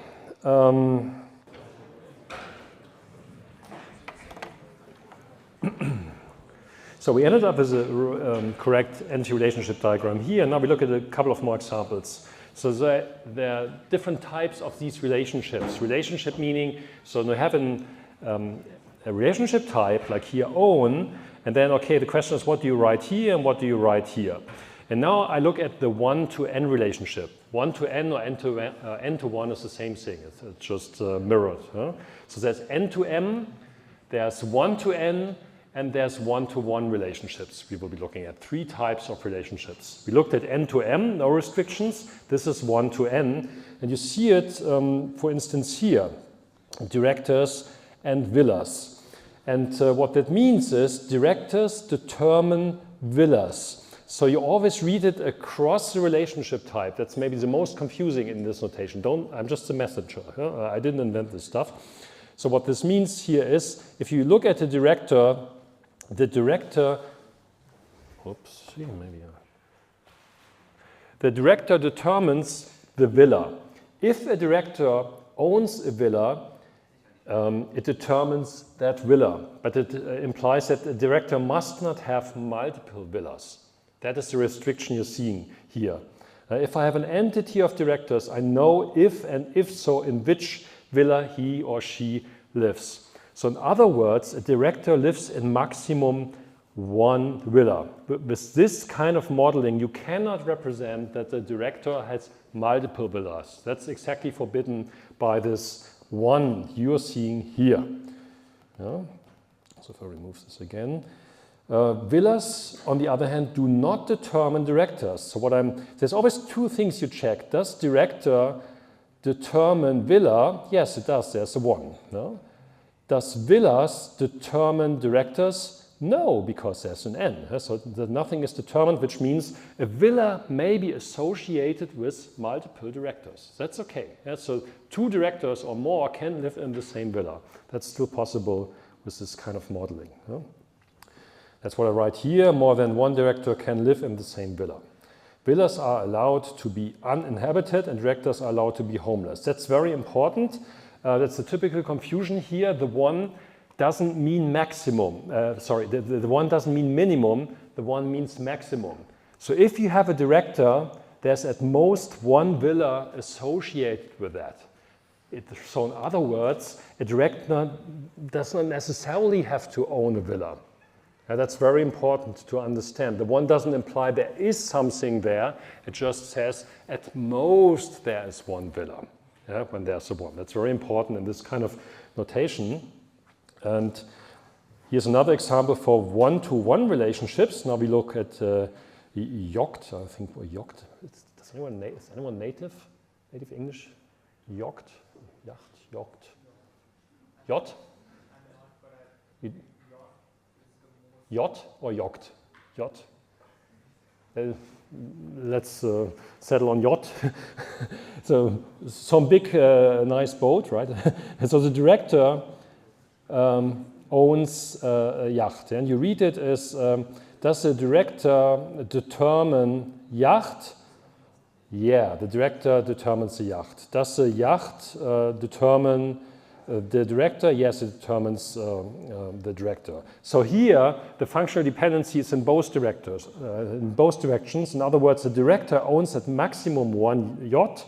So we ended up with a correct entity relationship diagram here. Now we look at a couple of more examples. So there are different types of these relationships. Relationship meaning, so we have a relationship type, like here own, and then, okay, the question is what do you write here and what do you write here? And now I look at the 1 to n relationship. 1 to n or n to 1 is the same thing. It's just mirrored. Huh? So there's n to m, there's 1 to n, and there's 1 to 1 relationships. We will be looking at 3 types of relationships. We looked at n to m, no restrictions. This is 1 to n. And you see it, for instance, here, directors and villas. And what that means is directors determine villas. So you always read it across the relationship type. That's maybe the most confusing in this notation. I'm just a messenger. Huh? I didn't invent this stuff. So what this means here is if you look at the director oops, maybe. The director determines the villa. If a director owns a villa, it determines that villa, but it implies that the director must not have multiple villas. That is the restriction you're seeing here. If I have an entity of directors, I know if and if so in which villa he or she lives. So in other words, a director lives in maximum one villa. But with this kind of modeling, you cannot represent that the director has multiple villas. That's exactly forbidden by this one you're seeing here. Yeah. So if I remove this again. Villas, on the other hand, do not determine directors. So there's always two things you check. Does director determine villa? Yes, it does. There's a one. No? Does villas determine directors? No, because there's an n. So nothing is determined, which means a villa may be associated with multiple directors. That's okay. So two directors or more can live in the same villa. That's still possible with this kind of modeling. That's what I write here. More than one director can live in the same villa. Villas are allowed to be uninhabited and directors are allowed to be homeless. That's very important. That's the typical confusion here. The one doesn't mean maximum. The one doesn't mean minimum. The one means maximum. So if you have a director, there's at most one villa associated with that. So in other words, a director does not necessarily have to own a villa. That's very important to understand. The one doesn't imply there is something there. It just says at most there is one villa, when there's a one. That's very important in this kind of notation. And here's another example for one-to-one relationships. Now we look at yacht, I think, or yacht. Is anyone native English? Yacht? Yacht? Yacht or yacht? Yacht. Let's settle on yacht. So some big, nice boat, right? And so the director owns a yacht, and you read it as, does the director determine yacht? Yeah, the director determines the yacht. Does the yacht determine the director? Yes, it determines the director. So here, the functional dependency is in both directions. In other words, the director owns at maximum one yacht,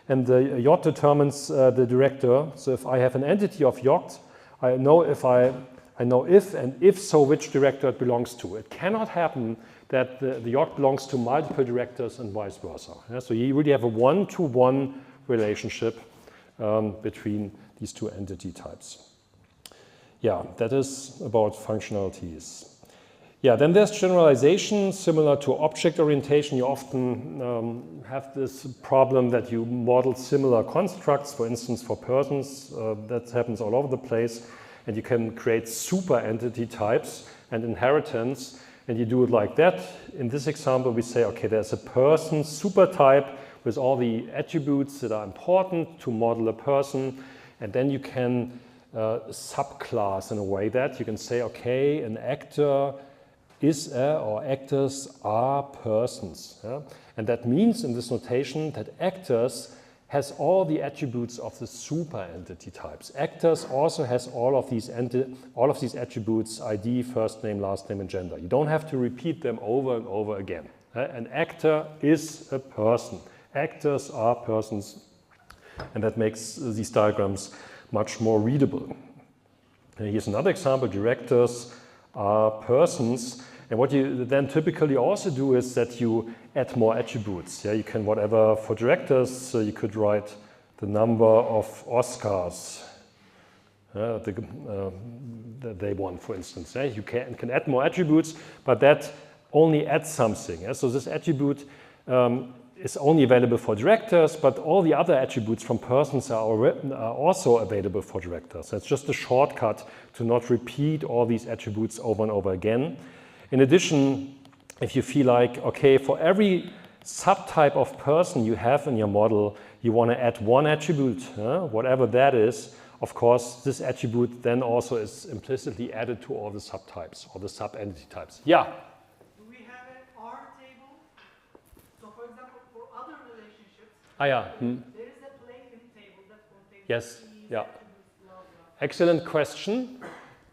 and the yacht determines the director. So if I have an entity of yacht, I know if and if so which director it belongs to. It cannot happen that the yacht belongs to multiple directors and vice versa. So you really have a one-to-one relationship between these two entity types. Yeah, that is about functionalities. Yeah, then there's generalization. Similar to object orientation, you often have this problem that you model similar constructs, for instance, for persons. That happens all over the place. And you can create super entity types and inheritance, and you do it like that. In this example, we say, okay, there's a person super type with all the attributes that are important to model a person. And then you can subclass in a way that you can say, okay, an actor is or actors are persons. Yeah? And that means in this notation that actors has all the attributes of the super entity types. Actors also has all of these attributes, ID, first name, last name, and gender. You don't have to repeat them over and over again. An actor is a person. Actors are persons. And that makes these diagrams much more readable. Here's another example. Directors are persons. And what you then typically also do is that you add more attributes. Yeah, you can, whatever, for directors, you could write the number of Oscars that they won, for instance. Yeah, you can add more attributes, but that only adds something. Yeah? So this attribute is only available for directors, but all the other attributes from persons are also available for directors. That's just a shortcut to not repeat all these attributes over and over again. In addition, if you feel like, okay, for every subtype of person you have in your model, you want to add one attribute, whatever that is, of course, this attribute then also is implicitly added to all the subtypes or the sub-entity types. Yeah? Do we Ah, yeah. There is a plain table that contains Yes, keys, yeah. attributes, blah, blah. Excellent question.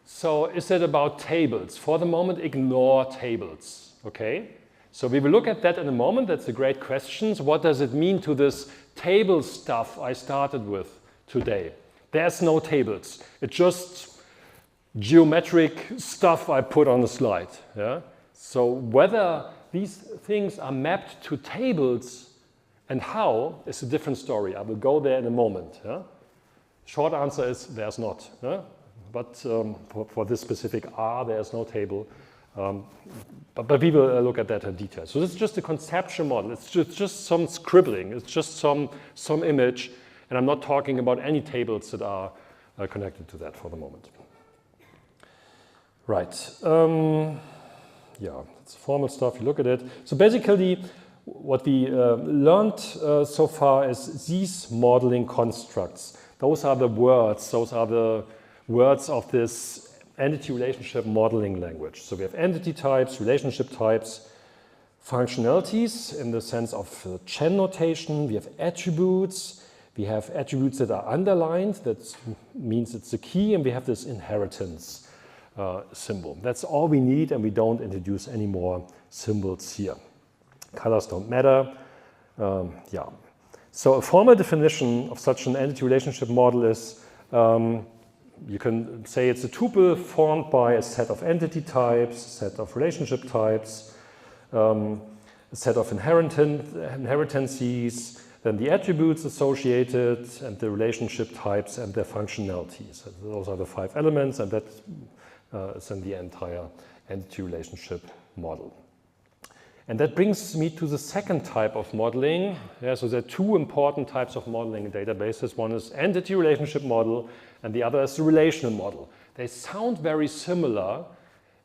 So is it about tables? For the moment, ignore tables, okay? So we will look at that in a moment. That's a great question. So what does it mean to this table stuff I started with today? There's no tables. It's just geometric stuff I put on the slide, yeah? So whether these things are mapped to tables and how is a different story. I will go there in a moment, yeah? Short answer is there's not. Yeah? But for this specific R, there's no table. But we will look at that in detail. So this is just a conceptual model. It's just some scribbling. It's just some image. And I'm not talking about any tables that are connected to that for the moment. Right. Yeah, it's formal stuff. You look at it. So basically, what we learned so far is these modeling constructs. Those are the words. Those are the words of this entity relationship modeling language. So we have entity types, relationship types, functionalities in the sense of Chen notation. We have attributes. We have attributes that are underlined. That means it's a key. And we have this inheritance symbol. That's all we need, and we don't introduce any more symbols here. Colors don't matter. Yeah. So a formal definition of such an entity relationship model is you can say it's a tuple formed by a set of entity types, a set of relationship types, a set of inheritances, then the attributes associated, and the relationship types and their functionalities. Those are the 5 elements, and that is in the entire entity relationship model. And that brings me to the second type of modeling. Yeah, so there are 2 important types of modeling in databases. One is entity relationship model, and the other is the relational model. They sound very similar.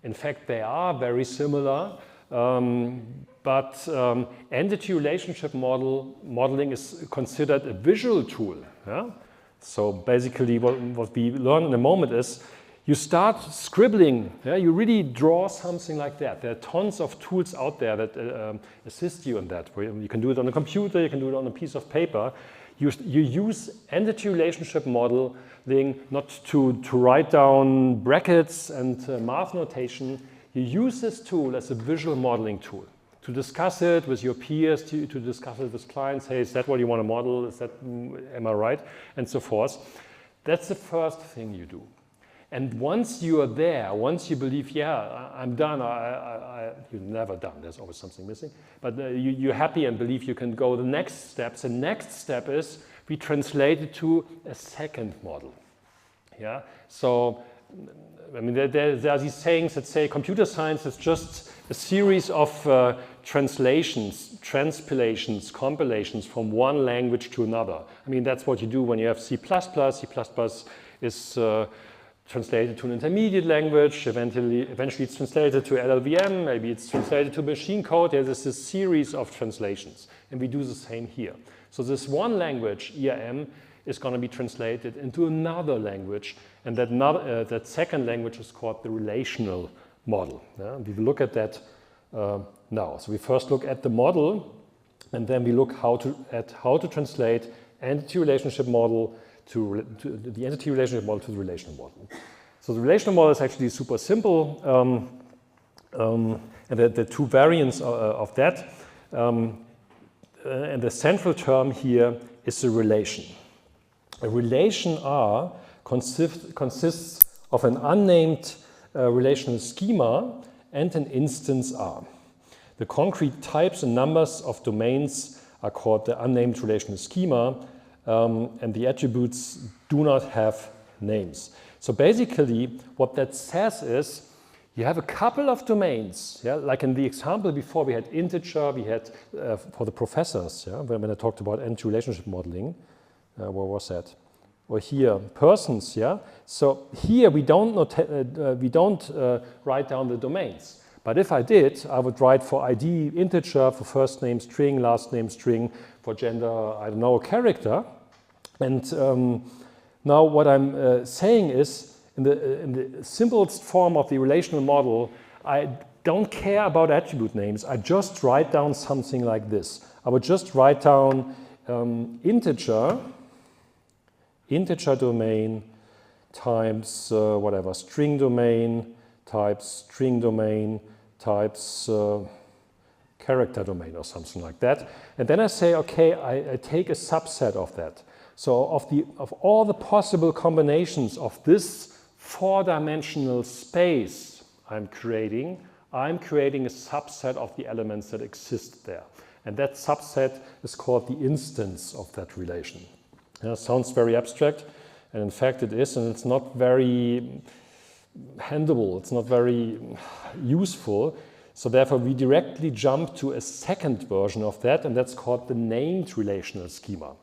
In fact, they are very similar. But entity relationship modeling is considered a visual tool. Yeah? So basically, what we learn in a moment is you start scribbling, yeah? You really draw something like that. There are tons of tools out there that assist you in that. You can do it on a computer, you can do it on a piece of paper. You use entity relationship modeling not to write down brackets and math notation. You use this tool as a visual modeling tool to discuss it with your peers, to discuss it with clients. Hey, is that what you want to model? Is that, am I right? And so forth. That's the first thing you do. And once you are there, once you believe, yeah, I'm done, you're never done, there's always something missing, but you're happy and believe you can go the next steps. The next step is we translate it to a second model. Yeah? So, I mean, there are these sayings that say computer science is just a series of translations, transpilations, compilations from one language to another. I mean, that's what you do when you have C++. C++ is translated to an intermediate language, eventually it's translated to LLVM, maybe it's translated to machine code. There's this series of translations, and we do the same here. So this one language, ERM, is going to be translated into another language, and that second language is called the relational model. Yeah? We will look at that now. So we first look at the model, and then we look at how to translate entity relationship model to the entity relationship model to the relational model. So the relational model is actually super simple, and the 2 variants of that. And the central term here is the relation. A relation R consists of an unnamed relational schema and an instance R. The concrete types and numbers of domains are called the unnamed relational schema, and the attributes do not have names. So basically, what that says is you have a couple of domains. Yeah? Like in the example before, we had integer, we had for the professors, yeah? when I talked about entity relationship modeling. Where was that? Or here, persons. Yeah. So here we don't write down the domains. But if I did, I would write for ID integer, for first name string, last name string, for gender, I don't know, character. And now what I'm saying is, in the simplest form of the relational model, I don't care about attribute names. I just write down something like this. I would just write down integer domain times whatever, string domain types string domain types character domain or something like that. And then I say, okay, I take a subset of that. So of all the possible combinations of this four-dimensional space I'm creating a subset of the elements that exist there. And that subset is called the instance of that relation. Sounds very abstract, and in fact it is, and it's not very handleable, it's not very useful. So therefore we directly jump to a second version of that, and that's called the named relational schema.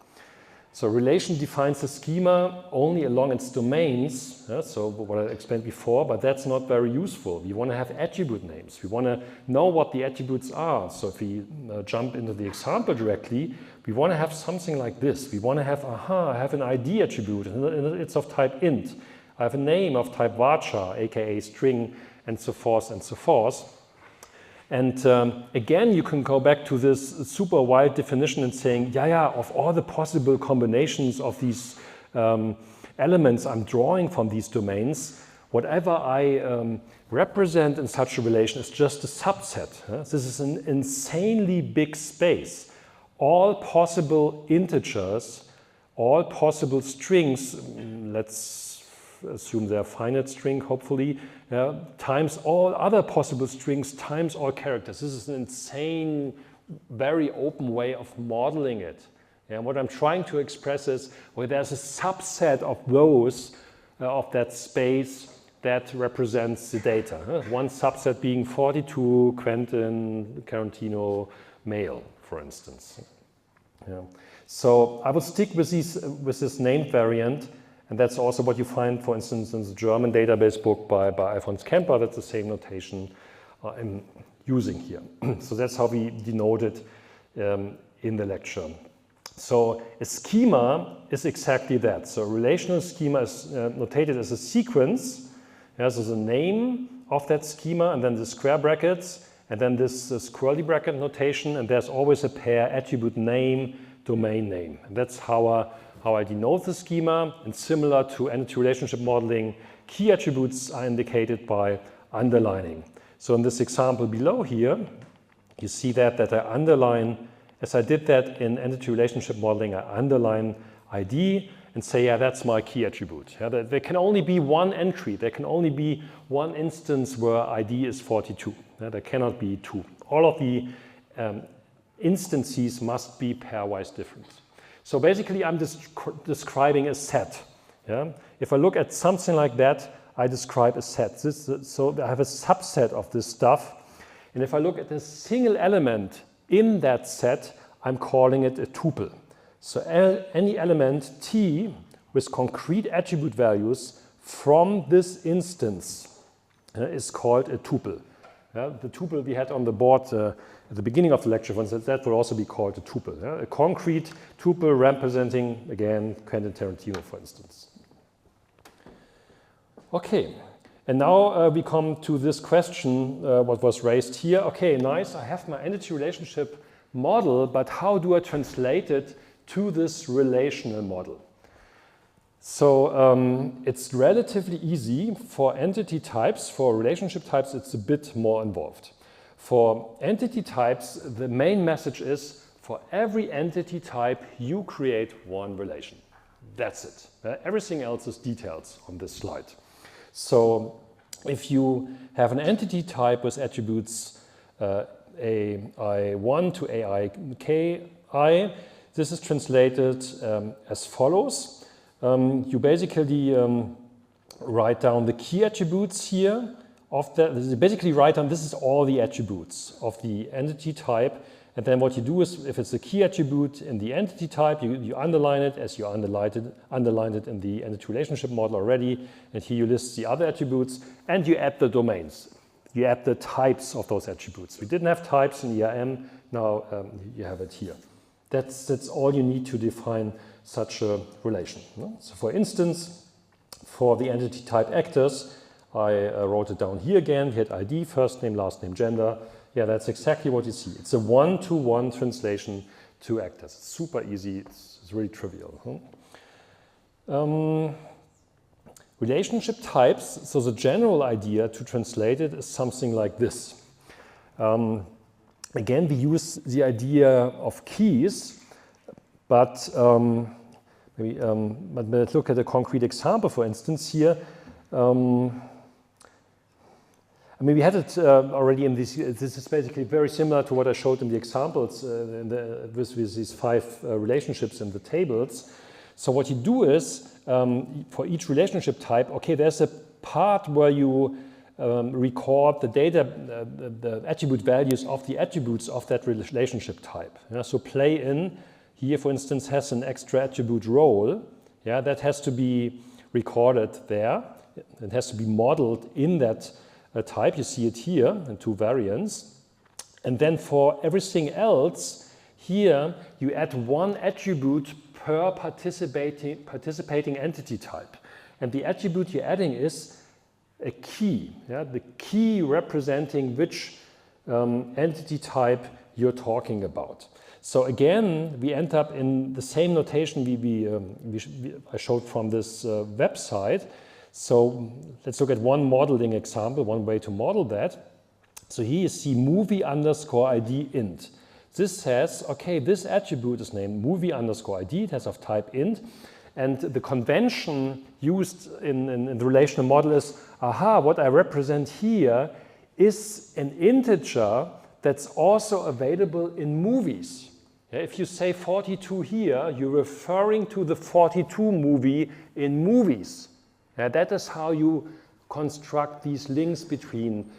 So relation defines a schema only along its domains, so what I explained before, but that's not very useful. We want to have attribute names. We want to know what the attributes are. So if we jump into the example directly, we want to have something like this. We want to have, I have an ID attribute, and it's of type int. I have a name of type varchar, aka string, and so forth and so forth. And again, you can go back to this super wide definition and saying, yeah, of all the possible combinations of these elements I'm drawing from these domains, whatever I represent in such a relation is just a subset. This is an insanely big space. All possible integers, all possible strings, let's assume they're finite string, hopefully, times all other possible strings, times all characters. This is an insane, very open way of modeling it. And what I'm trying to express is, well, there's a subset of those, of that space that represents the data. One subset being 42, Quentin, Tarantino, male, for instance. So I will stick with this named variant. And that's also what you find, for instance, in the German database book by Alfons Kemper. That's the same notation I'm using here. So that's how we denote it in the lecture. So a schema is exactly that. So a relational schema is notated as a sequence. There's the name of that schema, and then the square brackets, and then this squirrely bracket notation, and there's always a pair attribute name, domain name. And that's how I denote the schema, and similar to entity relationship modeling, key attributes are indicated by underlining. So in this example below here, you see that I underline, as I did that in entity relationship modeling, I underline ID and say, yeah, that's my key attribute. Yeah, there can only be one entry. There can only be one instance where ID is 42. Yeah, there cannot be two. All of the instances must be pairwise different. So basically, I'm describing a set. Yeah? If I look at something like that, I describe a set. So I have a subset of this stuff. And if I look at a single element in that set, I'm calling it a tuple. So any element T with concrete attribute values from this instance is called a tuple. The tuple we had on the board at the beginning of the lecture, for instance, that will also be called a tuple. A concrete tuple representing, again, Quentin Tarantino, for instance. Okay, and now we come to this question, what was raised here. Okay, nice, I have my entity relationship model, but how do I translate it to this relational model? So it's relatively easy. For entity types, for relationship types, it's a bit more involved. For entity types, the main message is, for every entity type, you create one relation. That's it. Everything else is details on this slide. So if you have an entity type with attributes AI1 to AIKI, this is translated as follows. You basically write down the key attributes here of that. Basically write down, this is all the attributes of the entity type. And then what you do is, if it's a key attribute in the entity type, you underline it as you underlined it in the entity relationship model already. And here you list the other attributes, and you add the domains. You add the types of those attributes. We didn't have types in ERM, now you have it here. That's all you need to define such a relation. So for instance, for the entity type actors, I wrote it down here again. We had ID, first name, last name, gender. Yeah, that's exactly what you see. It's a one-to-one translation two actors. Super easy, it's really trivial. Relationship types, so the general idea to translate it is something like this. Again, we use the idea of keys, but let's look at a concrete example, for instance, here. We had it already in this. This is basically very similar to what I showed in the examples with these 5 relationships in the tables. So what you do is, for each relationship type, okay, there's a part where you record the data, the attribute values of the attributes of that relationship type. Yeah? So play in here, for instance, has an extra attribute role. Yeah, that has to be recorded there. It has to be modeled in that type. You see it here in 2 variants. And then for everything else, here you add 1 attribute per participating entity type. And the attribute you're adding is a key, yeah? The key representing which entity type you're talking about. So again, we end up in the same notation I showed from this website. So let's look at one modeling example, one way to model that. So here you see movie underscore ID int. This says, okay, this attribute is named movie underscore ID, it has of type int. And the convention used in the relational model is, aha, what I represent here is an integer that's also available in movies. Yeah, if you say 42 here, you're referring to the 42 movie in movies. Yeah, that is how you construct these links between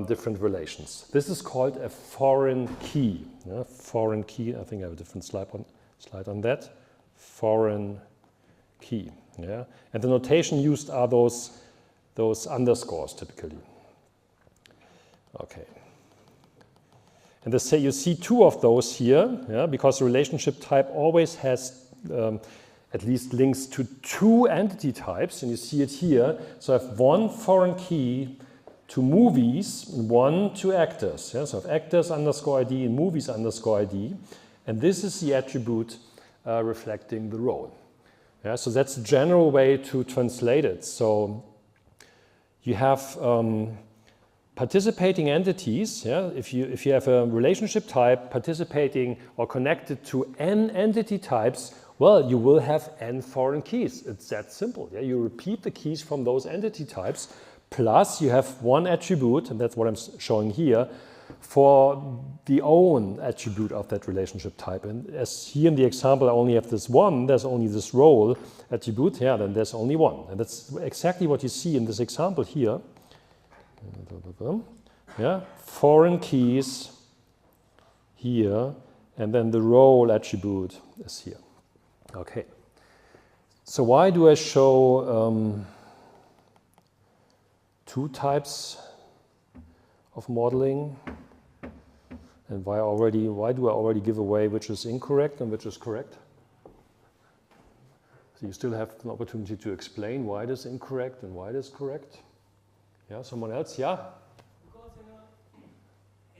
different relations. This is called a foreign key. Yeah, foreign key, I think I have a different slide on that. Foreign key. Yeah? And the notation used are those underscores typically. Okay. And you see 2 of those here, yeah, because the relationship type always has at least links to 2 entity types, and you see it here. So I have 1 foreign key to movies and 1 to actors. Yeah? So I have actors underscore ID and movies underscore ID, and this is the attribute reflecting the role. Yeah? So that's a general way to translate it. So you have participating entities. Yeah? If you have a relationship type participating or connected to n entity types, well, you will have n foreign keys. It's that simple. Yeah? You repeat the keys from those entity types, plus you have 1 attribute, and that's what I'm showing here, for the own attribute of that relationship type. And as here in the example, I only have this 1, there's only this role attribute, yeah, then there's only 1. And that's exactly what you see in this example here. Yeah, foreign keys here, and then the role attribute is here. Okay. So why do I show 2 types of modeling? And why do I already give away which is incorrect and which is correct? So you still have an opportunity to explain why it is incorrect and why it is correct. Yeah, someone else? Yeah? Because in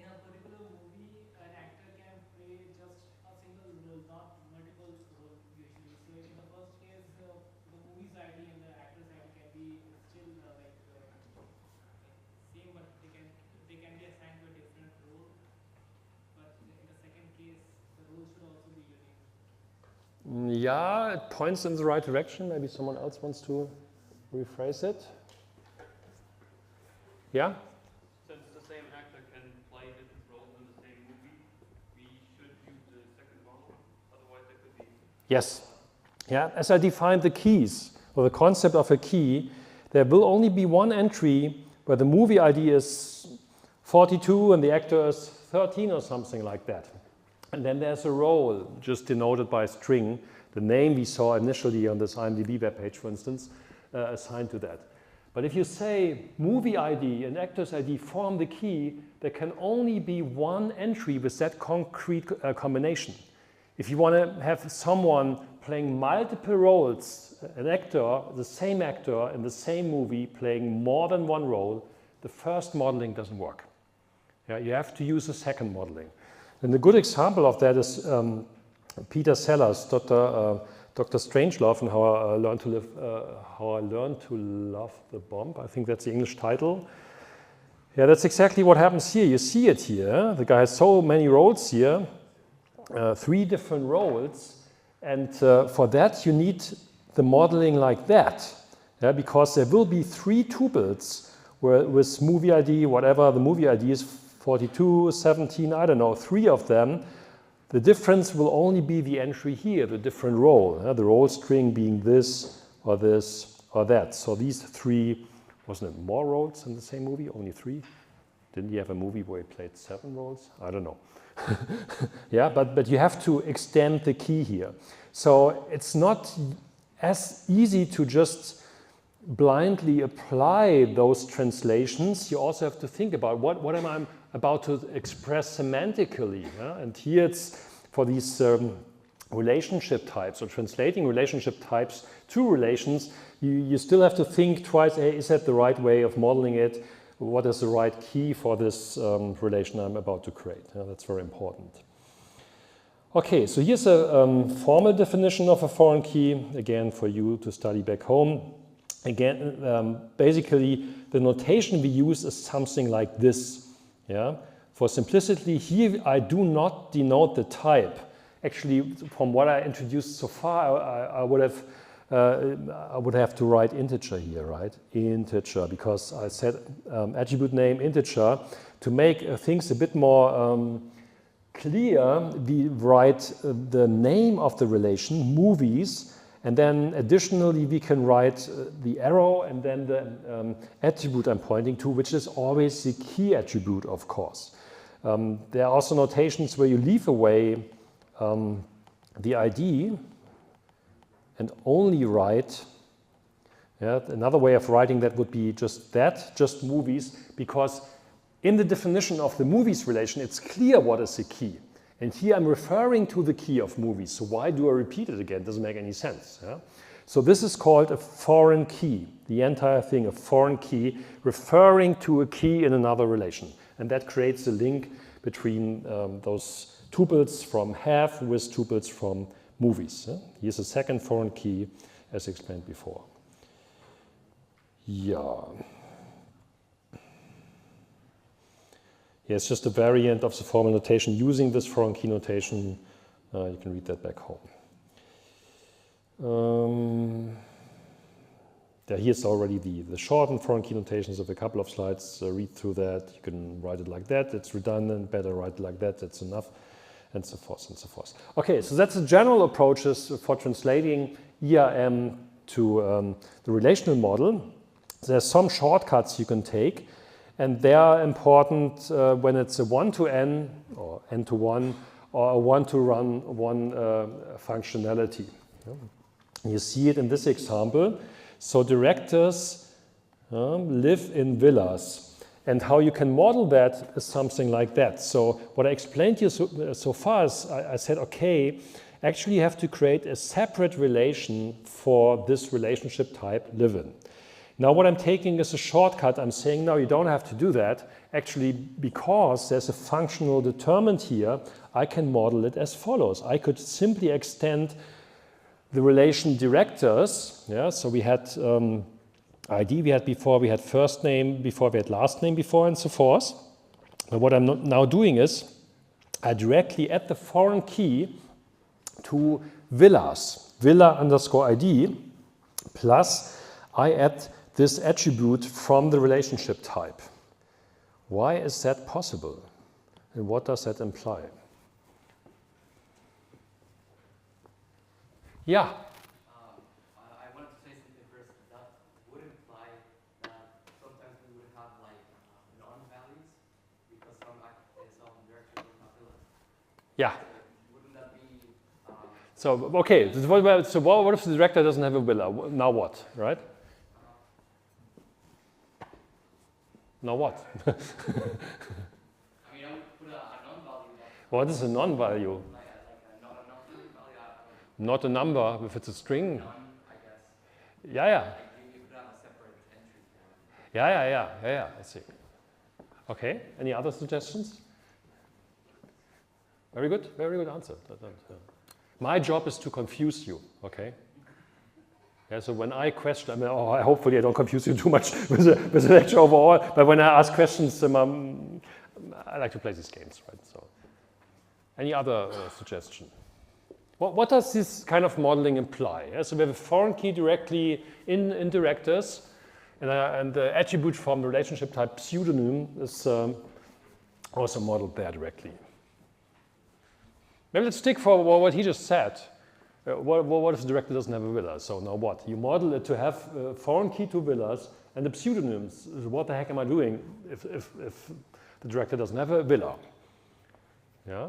a particular movie, an actor can play just a single role, not multiple roles usually. So in the first case, the movie's ID and the actor's ID can be still same, but they can be assigned to a different role. But in the second case, the role should also be unique. Yeah, it points in the right direction. Maybe someone else wants to rephrase it. Yeah? Since the same actor can play different roles in the same movie, we should use the second model, otherwise there could be... Yes. Yeah, as I defined the keys, or the concept of a key, there will only be 1 entry where the movie ID is 42 and the actor is 13 or something like that. And then there's a role, just denoted by a string, the name we saw initially on this IMDb webpage, for instance, assigned to that. But if you say movie ID and actor's ID form the key, there can only be 1 entry with that concrete combination. If you want to have someone playing multiple roles, an actor, the same actor in the same movie playing more than 1 role, the first modeling doesn't work. Yeah, you have to use a second modeling. And a good example of that is Peter Sellers, Dr. Strangelove, and how I learned to love the bomb. I think that's the English title. Yeah, that's exactly what happens here. You see it here. The guy has so many roles here, 3 different roles, and for that you need the modeling like that, yeah, because there will be 3 tuples with movie ID, whatever the movie ID is, 42, 17, I don't know, 3 of them. The difference will only be the entry here, the different role, the role string being this or that. So these 3, wasn't it more roles in the same movie? Only 3? Didn't he have a movie where he played 7 roles? I don't know. Yeah, but you have to extend the key here. So it's not as easy to just blindly apply those translations. You also have to think about what am I about to express semantically. Yeah? And here it's for these relationship types or translating relationship types to relations, you still have to think twice, hey, is that the right way of modeling it? What is the right key for this relation I'm about to create? Yeah, that's very important. Okay, so here's a formal definition of a foreign key, again, for you to study back home. Again, basically, the notation we use is something like this. Yeah? For simplicity, here I do not denote the type. Actually, from what I introduced so far, I would have to write integer here, right? Integer, because I said attribute name integer. To make things a bit more clear, we write the name of the relation, movies, and then additionally we can write the arrow and then the attribute I'm pointing to, which is always the key attribute, of course. There are also notations where you leave away the ID and only write, another way of writing that would be just movies, because in the definition of the movies relation, it's clear what is the key. And here I'm referring to the key of movies, so why do I repeat it again? It doesn't make any sense. Yeah? So this is called a foreign key, the entire thing, a foreign key, referring to a key in another relation. And that creates a link between those tuples from have with tuples from movies. Yeah? Here's a second foreign key, as explained before. Yeah. Yeah, it's just a variant of the formal notation using this foreign key notation. You can read that back home. Here's already the shortened foreign key notations of a couple of slides. Read through that. You can write it like that. It's redundant. Better write it like that. That's enough. And so forth and so forth. Okay, so that's the general approaches for translating ERM to the relational model. There's some shortcuts you can take. And they are important when it's a one-to-n or n-to-1 or a one-to-one functionality. You see it in this example. So directors live in villas. And how you can model that is something like that. So what I explained to you so far is I said, okay, actually you have to create a separate relation for this relationship type live in. Now what I'm taking is a shortcut. I'm saying, no, you don't have to do that. Actually, because there's a functional determinant here, I can model it as follows. I could simply extend the relation directors. Yeah, so we had ID we had before, we had first name before, we had last name before, and so forth. But what I'm now doing is I directly add the foreign key to villas, villa underscore ID, plus I add this attribute from the relationship type. Why is that possible? And what does that imply? Yeah? I wanted to say something first. That would imply that sometimes we would have like non-values because some directories would not villas. Yeah. Wouldn't that be... So, okay, so what if the director doesn't have a villa? Now what, right? Now what? I mean, I would put a non-value. What is a non-value? Like a non-value. Not a number, if it's a string. None, I guess. Yeah, yeah. Like you could have a separate entry for it. Yeah, I see. Okay, any other suggestions? Very good answer. My job is to confuse you, okay? Yeah, so when I question, I mean, hopefully I don't confuse you too much with the lecture overall, but when I ask questions, I like to play these games, right? So, any other suggestion? What does this kind of modeling imply? Yeah, so we have a foreign key directly in directors, and the attribute from the relationship type pseudonym is also modeled there directly. Maybe let's stick for what he just said. What if the director doesn't have a villa? So now what? You model it to have a foreign key to villas and the pseudonyms. What the heck am I doing if the director doesn't have a villa? Yeah,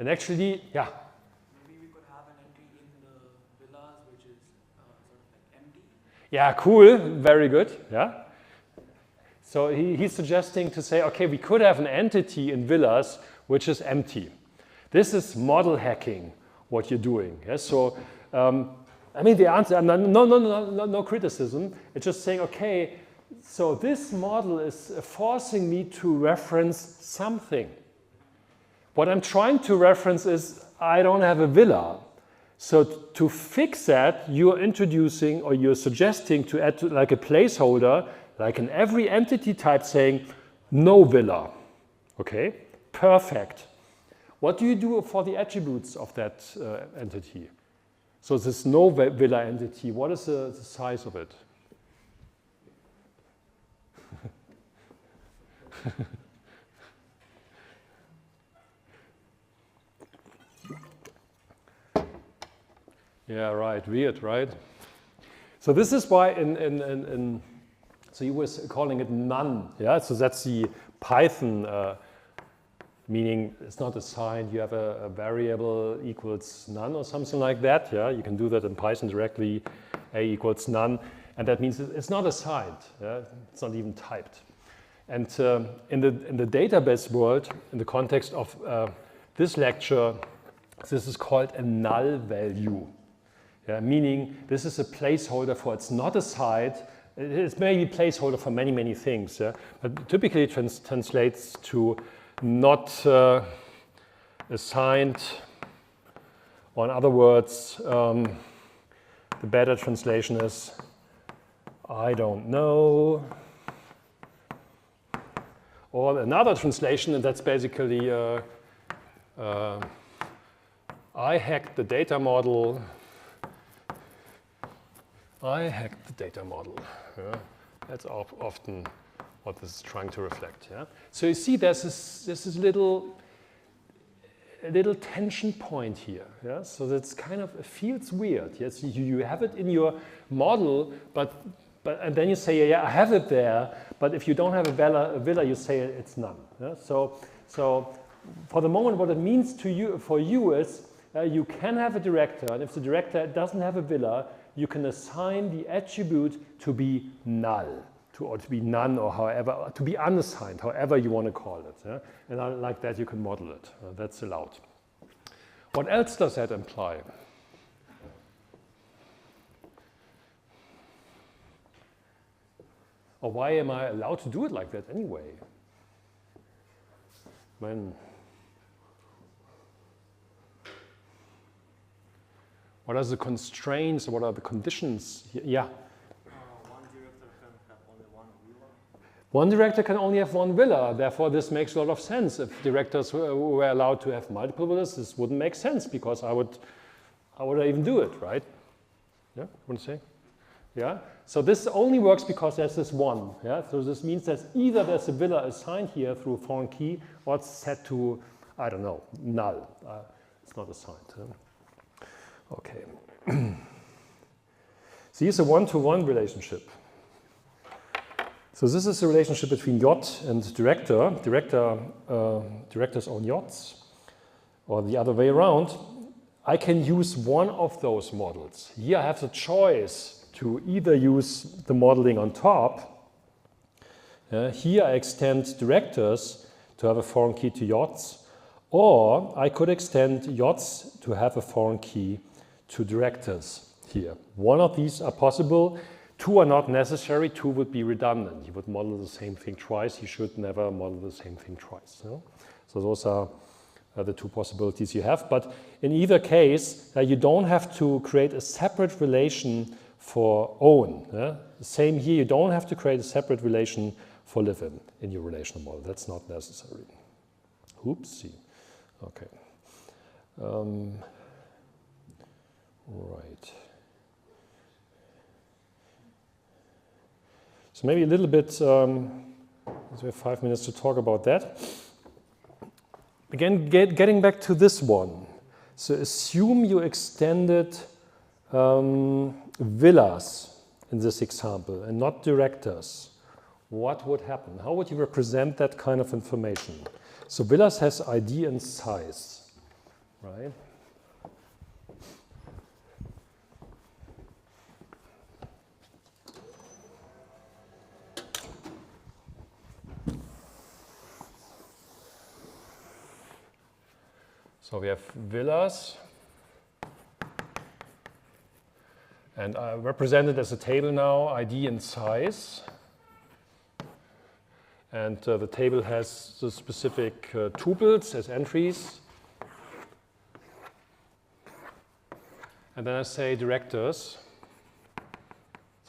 and actually, yeah. Maybe we could have an entry in the villas which is sort of like empty. Yeah, cool, very good, yeah. So he's suggesting to say, okay, we could have an entity in villas which is empty. This is model hacking, what you're doing. Yeah? So, I mean, the answer, no criticism. It's just saying, okay, so this model is forcing me to reference something. What I'm trying to reference is, I don't have a villa. So to fix that, you're introducing or you're suggesting to add like a placeholder, like in every entity type saying, no villa. Okay, perfect. What do you do for the attributes of that entity? So this no villa entity, what is the size of it? Yeah, right, weird, right? So this is why so you were calling it none, yeah? So that's the Python meaning it's not assigned, you have a variable equals none or something like that. Yeah, you can do that in Python directly, a equals none, and that means it's not assigned. Yeah? It's not even typed. And in the database world, in the context of this lecture, this is called a null value. Yeah? Meaning this is a placeholder for it's not assigned. It's maybe a placeholder for many things, yeah? But typically it translates to not assigned, or in other words, the better translation is, I don't know. Or another translation, and that's basically, I hacked the data model. I hacked the data model. Yeah? That's often what this is trying to reflect. Yeah? So you see there's this little tension point here. Yeah? So that's kind of, it feels weird. Yes, you have it in your model, but and then you say, yeah, I have it there, but if you don't have a villa, you say it's none. Yeah? So for the moment, what it means to you, for you is you can have a director, and if the director doesn't have a villa, you can assign the attribute to be null. Or to be none, or however, to be unassigned, however you want to call it. Yeah? And like that, you can model it. That's allowed. What else does that imply? Or why am I allowed to do it like that anyway? What are the constraints? What are the conditions? Yeah. One director can only have one villa, therefore this makes a lot of sense. If directors were allowed to have multiple villas, this wouldn't make sense because how would I even do it, right? Yeah, want to say? Yeah, so this only works because there's this one. Yeah, so this means that either there's a villa assigned here through a foreign key, or it's set to, I don't know, null. It's not assigned. Okay. So here's a one-to-one relationship. So this is the relationship between yacht and director. Directors own yachts, or the other way around. I can use one of those models. Here I have the choice to either use the modeling on top. Here I extend directors to have a foreign key to yachts, or I could extend yachts to have a foreign key to directors here. One of these are possible. Two are not necessary. Two would be redundant. You would model the same thing twice. You should never model the same thing twice. No? So those are the two possibilities you have. But in either case, you don't have to create a separate relation for own. Same here, you don't have to create a separate relation for live-in your relational model. That's not necessary. Oopsie. Okay. Right. So maybe a little bit, we have 5 minutes to talk about that. Again, getting back to this one. So assume you extended villas in this example and not directors. What would happen? How would you represent that kind of information? So villas has ID and size, right? So we have villas, and I represent it as a table now, ID and size. And the table has the specific tuples as entries. And then I say directors.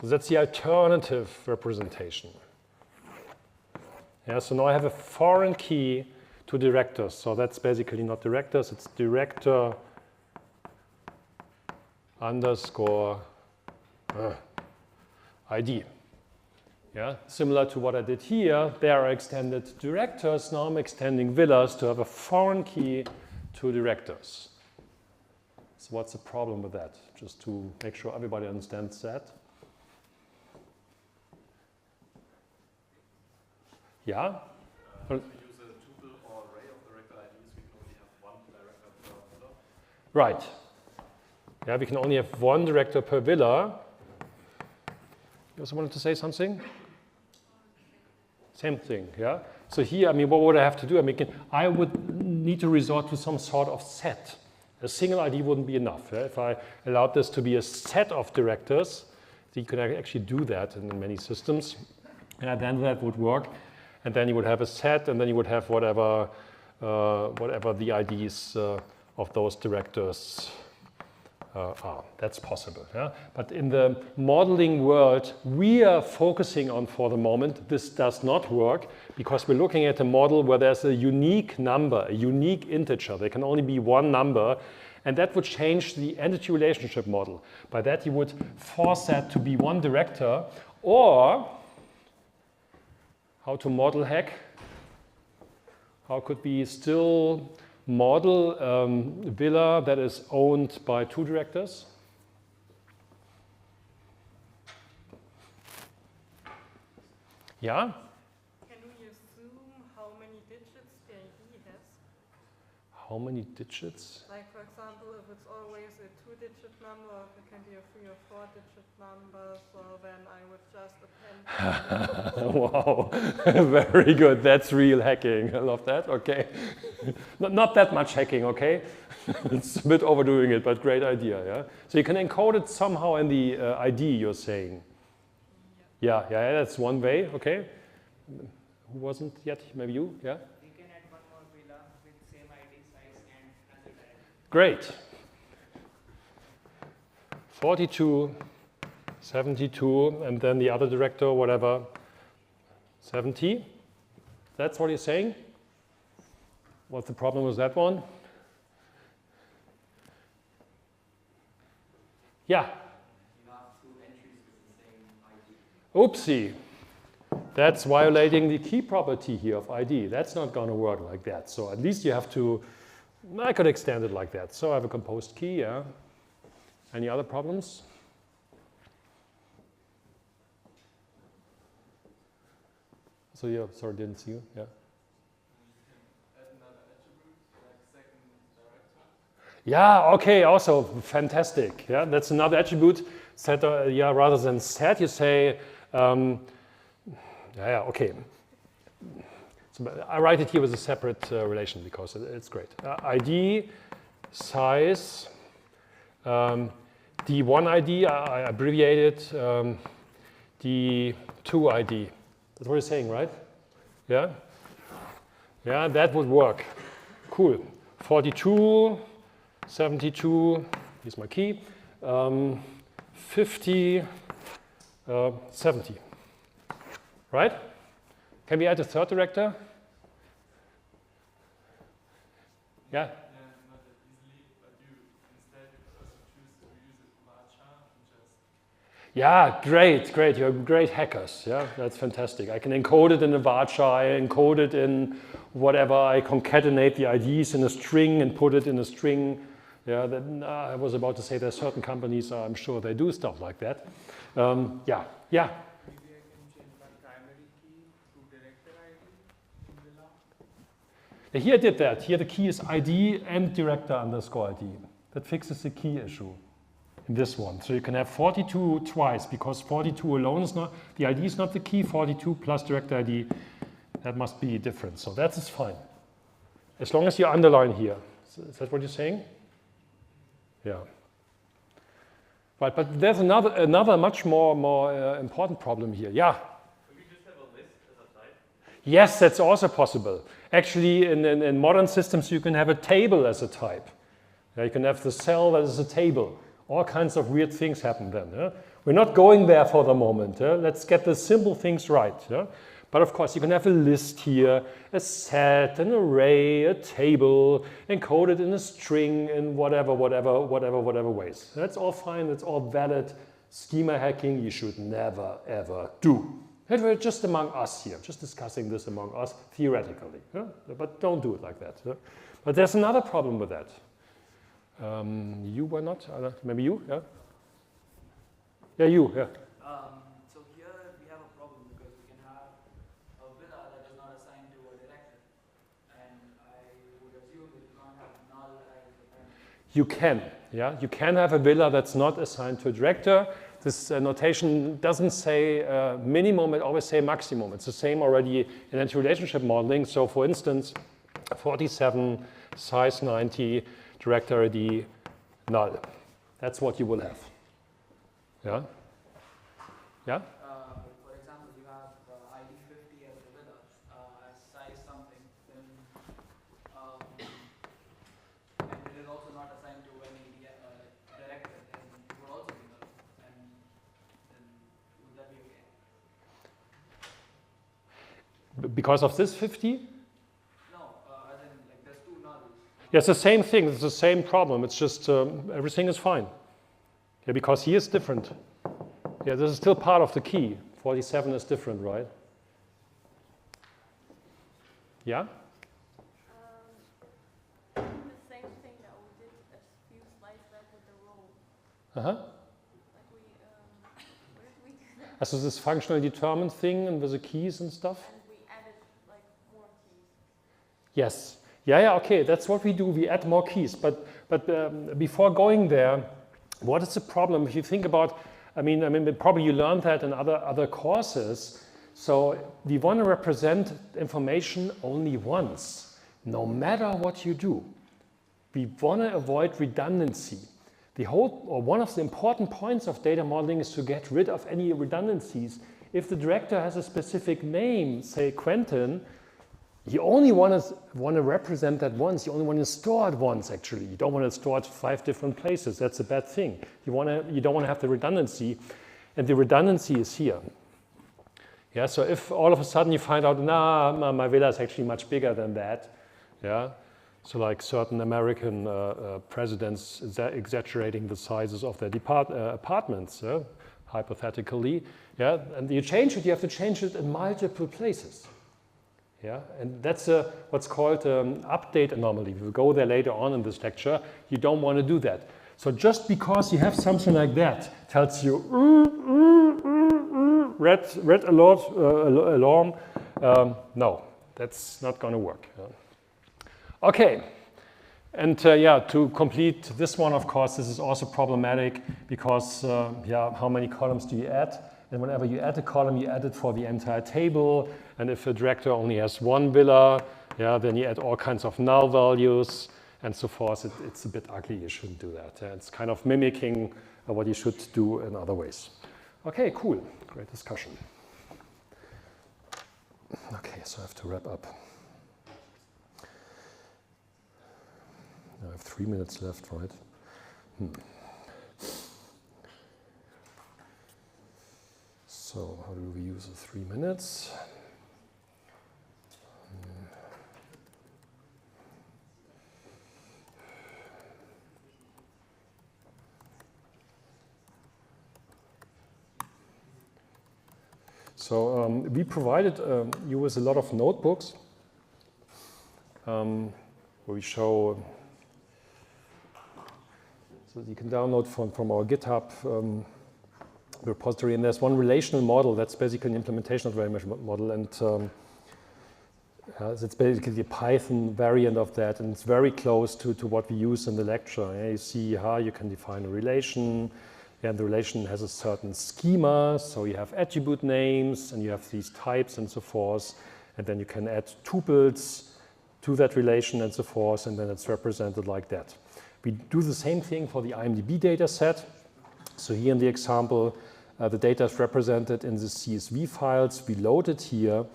So that's the alternative representation. Yeah, so now I have a foreign key to directors. So that's basically not directors, it's director underscore ID. Yeah, similar to what I did here, there are extended directors. Now I'm extending villas to have a foreign key to directors. So what's the problem with that? Just to make sure everybody understands that. Yeah? If we use a tuple or array of director IDs, we can only have one director per villa. Right. Yeah, we can only have one director per villa. You also wanted to say something? Same thing, yeah? So here, I mean, what would I have to do? I mean, I would need to resort to some sort of set. A single ID wouldn't be enough. Yeah? If I allowed this to be a set of directors, you could actually do that in many systems. And then that would work. And then you would have a set, and then you would have whatever the IDs of those directors are. That's possible. Yeah? But in the modeling world we are focusing on for the moment, this does not work because we're looking at a model where there's a unique number, a unique integer. There can only be one number, and that would change the entity relationship model. By that you would force that to be one director, or how to model hack? How could we still model villa that is owned by two directors? Yeah? Can we assume how many digits the ID has? How many digits? Like, for example, if it's always a 2-digit number, it can be a 3- or 4-digit number, so then I would just append. Wow, very good. That's real hacking. I love that. Okay. Not that much hacking, okay? It's a bit overdoing it, but great idea, yeah? So you can encode it somehow in the ID, you're saying. Yeah, that's one way, okay? Who wasn't yet? Maybe you, yeah? We can add one more villa with same ID, size, and another director. Great. 42, 72, and then the other director, whatever, 70. That's what you're saying? What's the problem with that one? Yeah. You have two entries with the same ID. Oopsie. That's violating the key property here of ID. That's not going to work like that. So at least you have to, I could extend it like that. So I have a composed key, yeah. Any other problems? So yeah, sorry, didn't see you, yeah. Add another attribute, like second director. Yeah, okay, also fantastic. Yeah, that's another attribute. Set, yeah, rather than set, you say, okay. So I write it here with a separate relation because it's great. ID, size, D1 ID, I abbreviated, D2 ID. That's what you're saying, right? Yeah? Yeah, that would work. Cool. 42, 72, here's my key, 50, 70, right? Can we add a third director? Yeah. Not that easily, but you instead also choose to use it varchar and just. Yeah, great, great. You're great hackers. Yeah, that's fantastic. I can encode it in a varchar, I encode it in whatever. I concatenate the IDs in a string and put it in a string. Yeah, I was about to say there's certain companies, I'm sure they do stuff like that. Yeah. Maybe I can change my primary key to director ID in Villa. Here I did that. Here the key is ID and director underscore ID. That fixes the key issue in this one. So you can have 42 twice because 42 alone is not, the ID is not the key, 42 plus director ID, that must be different. So that is fine. As long as you underline here. Is that what you're saying? Yeah. Right, but there's another much more important problem here. Yeah. Could we just have a list as a type? Yes, that's also possible. Actually, in modern systems, you can have a table as a type. You can have the cell that is a table. All kinds of weird things happen then. We're not going there for the moment. Let's get the simple things right. But of course, you can have a list here, a set, an array, a table, encoded in a string in whatever ways. That's all fine. That's all valid. Schema hacking you should never, ever do. And we're just among us here, just discussing this among us theoretically. But don't do it like that. But there's another problem with that. You were not? Maybe you? Yeah? Yeah, you. Yeah. So here we have a problem because we can have a villa that is not assigned to a director. And I would assume that you can't have null as a primary. You can. Yeah, you can have a villa that's not assigned to a director. This notation doesn't say minimum, it always say maximum. It's the same already in anti-relationship modeling. So for instance, 47, size 90, director ID, null. That's what you will have. Yeah? Yeah? For example, you have ID 50 as a villa, as size something, then, and it is also not assigned to any director, then it would also be null. And then would that be okay? Because of this 50? No, as in like there's two nulls. Yeah, it's the same thing. It's the same problem. It's just everything is fine. Yeah, because he is different. Yeah, this is still part of the key. 47 is different, right? Yeah? The same thing that we did a few slides back with the role. Uh-huh. Like where did we do that? So this functional determined thing and with the keys and stuff? And we added like more keys. Yes. Yeah, okay, that's what we do. We add more keys. But before going there, what is the problem? If you think about, I mean, probably you learned that in other courses. So we want to represent information only once, no matter what you do. We want to avoid redundancy. One of the important points of data modeling is to get rid of any redundancies. If the director has a specific name, say Quentin, you only want to represent that once. You only want to store it once, actually. You don't want to store it 5 different places. That's a bad thing. You don't want to have the redundancy, and the redundancy is here. Yeah. So if all of a sudden you find out, my villa is actually much bigger than that. Yeah. So like certain American presidents exaggerating the sizes of their apartments, hypothetically. Yeah. And you change it. You have to change it in multiple places. Yeah, and that's what's called update anomaly. We'll go there later on in this lecture. You don't want to do that. So just because you have something like that tells you red alert, alarm. No, that's not going to work. Okay, and to complete this one, of course, this is also problematic because how many columns do you add? And whenever you add a column, you add it for the entire table. And if a director only has one villa, then you add all kinds of null values and so forth. It's a bit ugly. You shouldn't do that. It's kind of mimicking what you should do in other ways. Okay, cool. Great discussion. Okay, so I have to wrap up. have 3 minutes left, right? So how do we use the 3 minutes? So we provided you with a lot of notebooks where we show, so you can download from our GitHub repository, and there's one relational model that's basically an implementation of the relational model, and it's basically a Python variant of that, and it's very close to what we use in the lecture. Yeah, you see how you can define a relation, and the relation has a certain schema, so you have attribute names, and you have these types and so forth, and then you can add tuples to that relation and so forth, and then it's represented like that. We do the same thing for the IMDb data set. So here in the example, the data is represented in the CSV files. We load it here,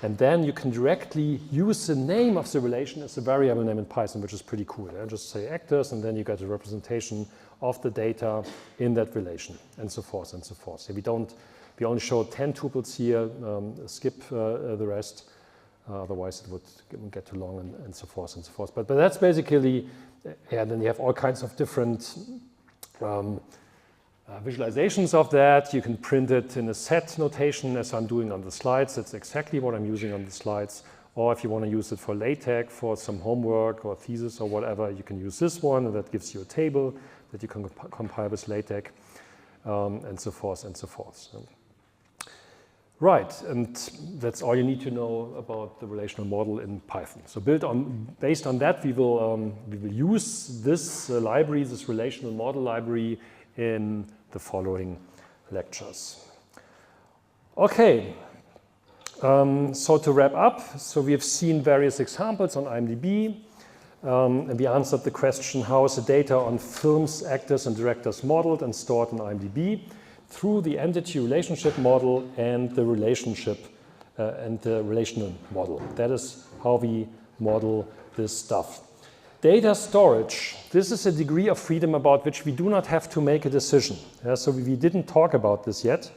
and then you can directly use the name of the relation as a variable name in Python, which is pretty cool. Yeah? Just say actors, and then you get a representation of the data in that relation, and so forth and so forth. So we only show 10 tuples here, skip the rest, otherwise it would get too long, and so forth and so forth. But that's basically, yeah, then you have all kinds of different visualizations of that. You can print it in a set notation as I'm doing on the slides. That's exactly what I'm using on the slides. Or if you want to use it for LaTeX, for some homework or thesis or whatever, you can use this one, and that gives you a table that you can compile with LaTeX, and so forth and so forth. Right, and that's all you need to know about the relational model in Python. So based on that, we will use this library, this relational model library, in the following lectures. Okay, so to wrap up, so we have seen various examples on IMDb, and we answered the question, how is the data on films, actors, and directors modeled and stored in IMDb through the entity relationship model and the relationship and the relational model. That is how we model this stuff. Data storage, this is a degree of freedom about which we do not have to make a decision. Yeah, so we didn't talk about this yet.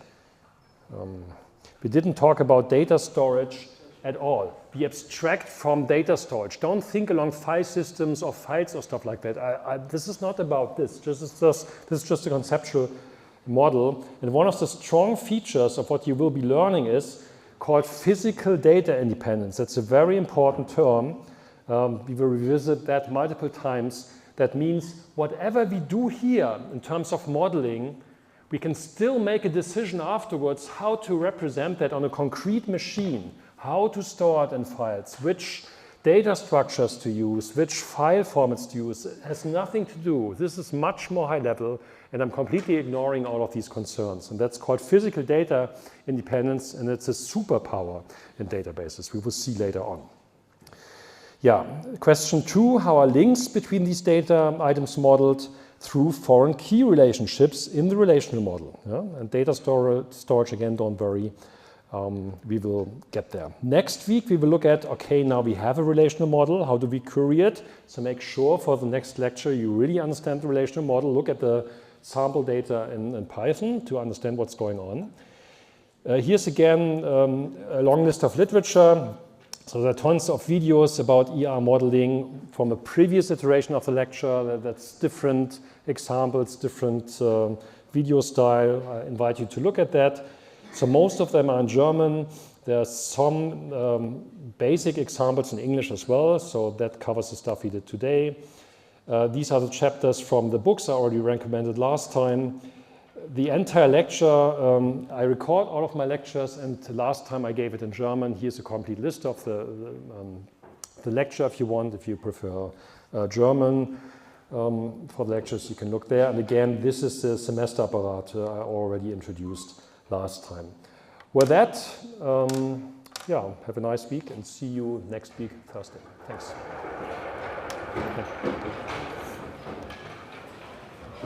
We didn't talk about data storage at all. We abstract from data storage. Don't think along file systems or files or stuff like that. This is not about this. This is just a conceptual model. And one of the strong features of what you will be learning is called physical data independence. That's a very important term. We will revisit that multiple times. That means whatever we do here in terms of modeling, we can still make a decision afterwards how to represent that on a concrete machine, how to store it in files, which data structures to use, which file formats to use. It has nothing to do. This is much more high level, and I'm completely ignoring all of these concerns. And that's called physical data independence, and it's a superpower in databases. We will see later on. Yeah, question 2, how are links between these data items modeled through foreign key relationships in the relational model? Yeah? And data storage, again, don't worry, we will get there. Next week, we will look at, okay, now we have a relational model, how do we query it? So make sure for the next lecture you really understand the relational model, look at the sample data in Python to understand what's going on. Here's again a long list of literature. So there are tons of videos about ER modeling from a previous iteration of the lecture. That's different examples, different video style. I invite you to look at that. So most of them are in German. There are some basic examples in English as well. So that covers the stuff we did today. These are the chapters from the books I already recommended last time. The entire lecture, I record all of my lectures, and last time I gave it in German. Here's a complete list of the lecture if you want, if you prefer German for the lectures, you can look there. And again, this is the semester apparat I already introduced last time. With that, yeah, have a nice week and see you next week, Thursday. Thanks. Okay.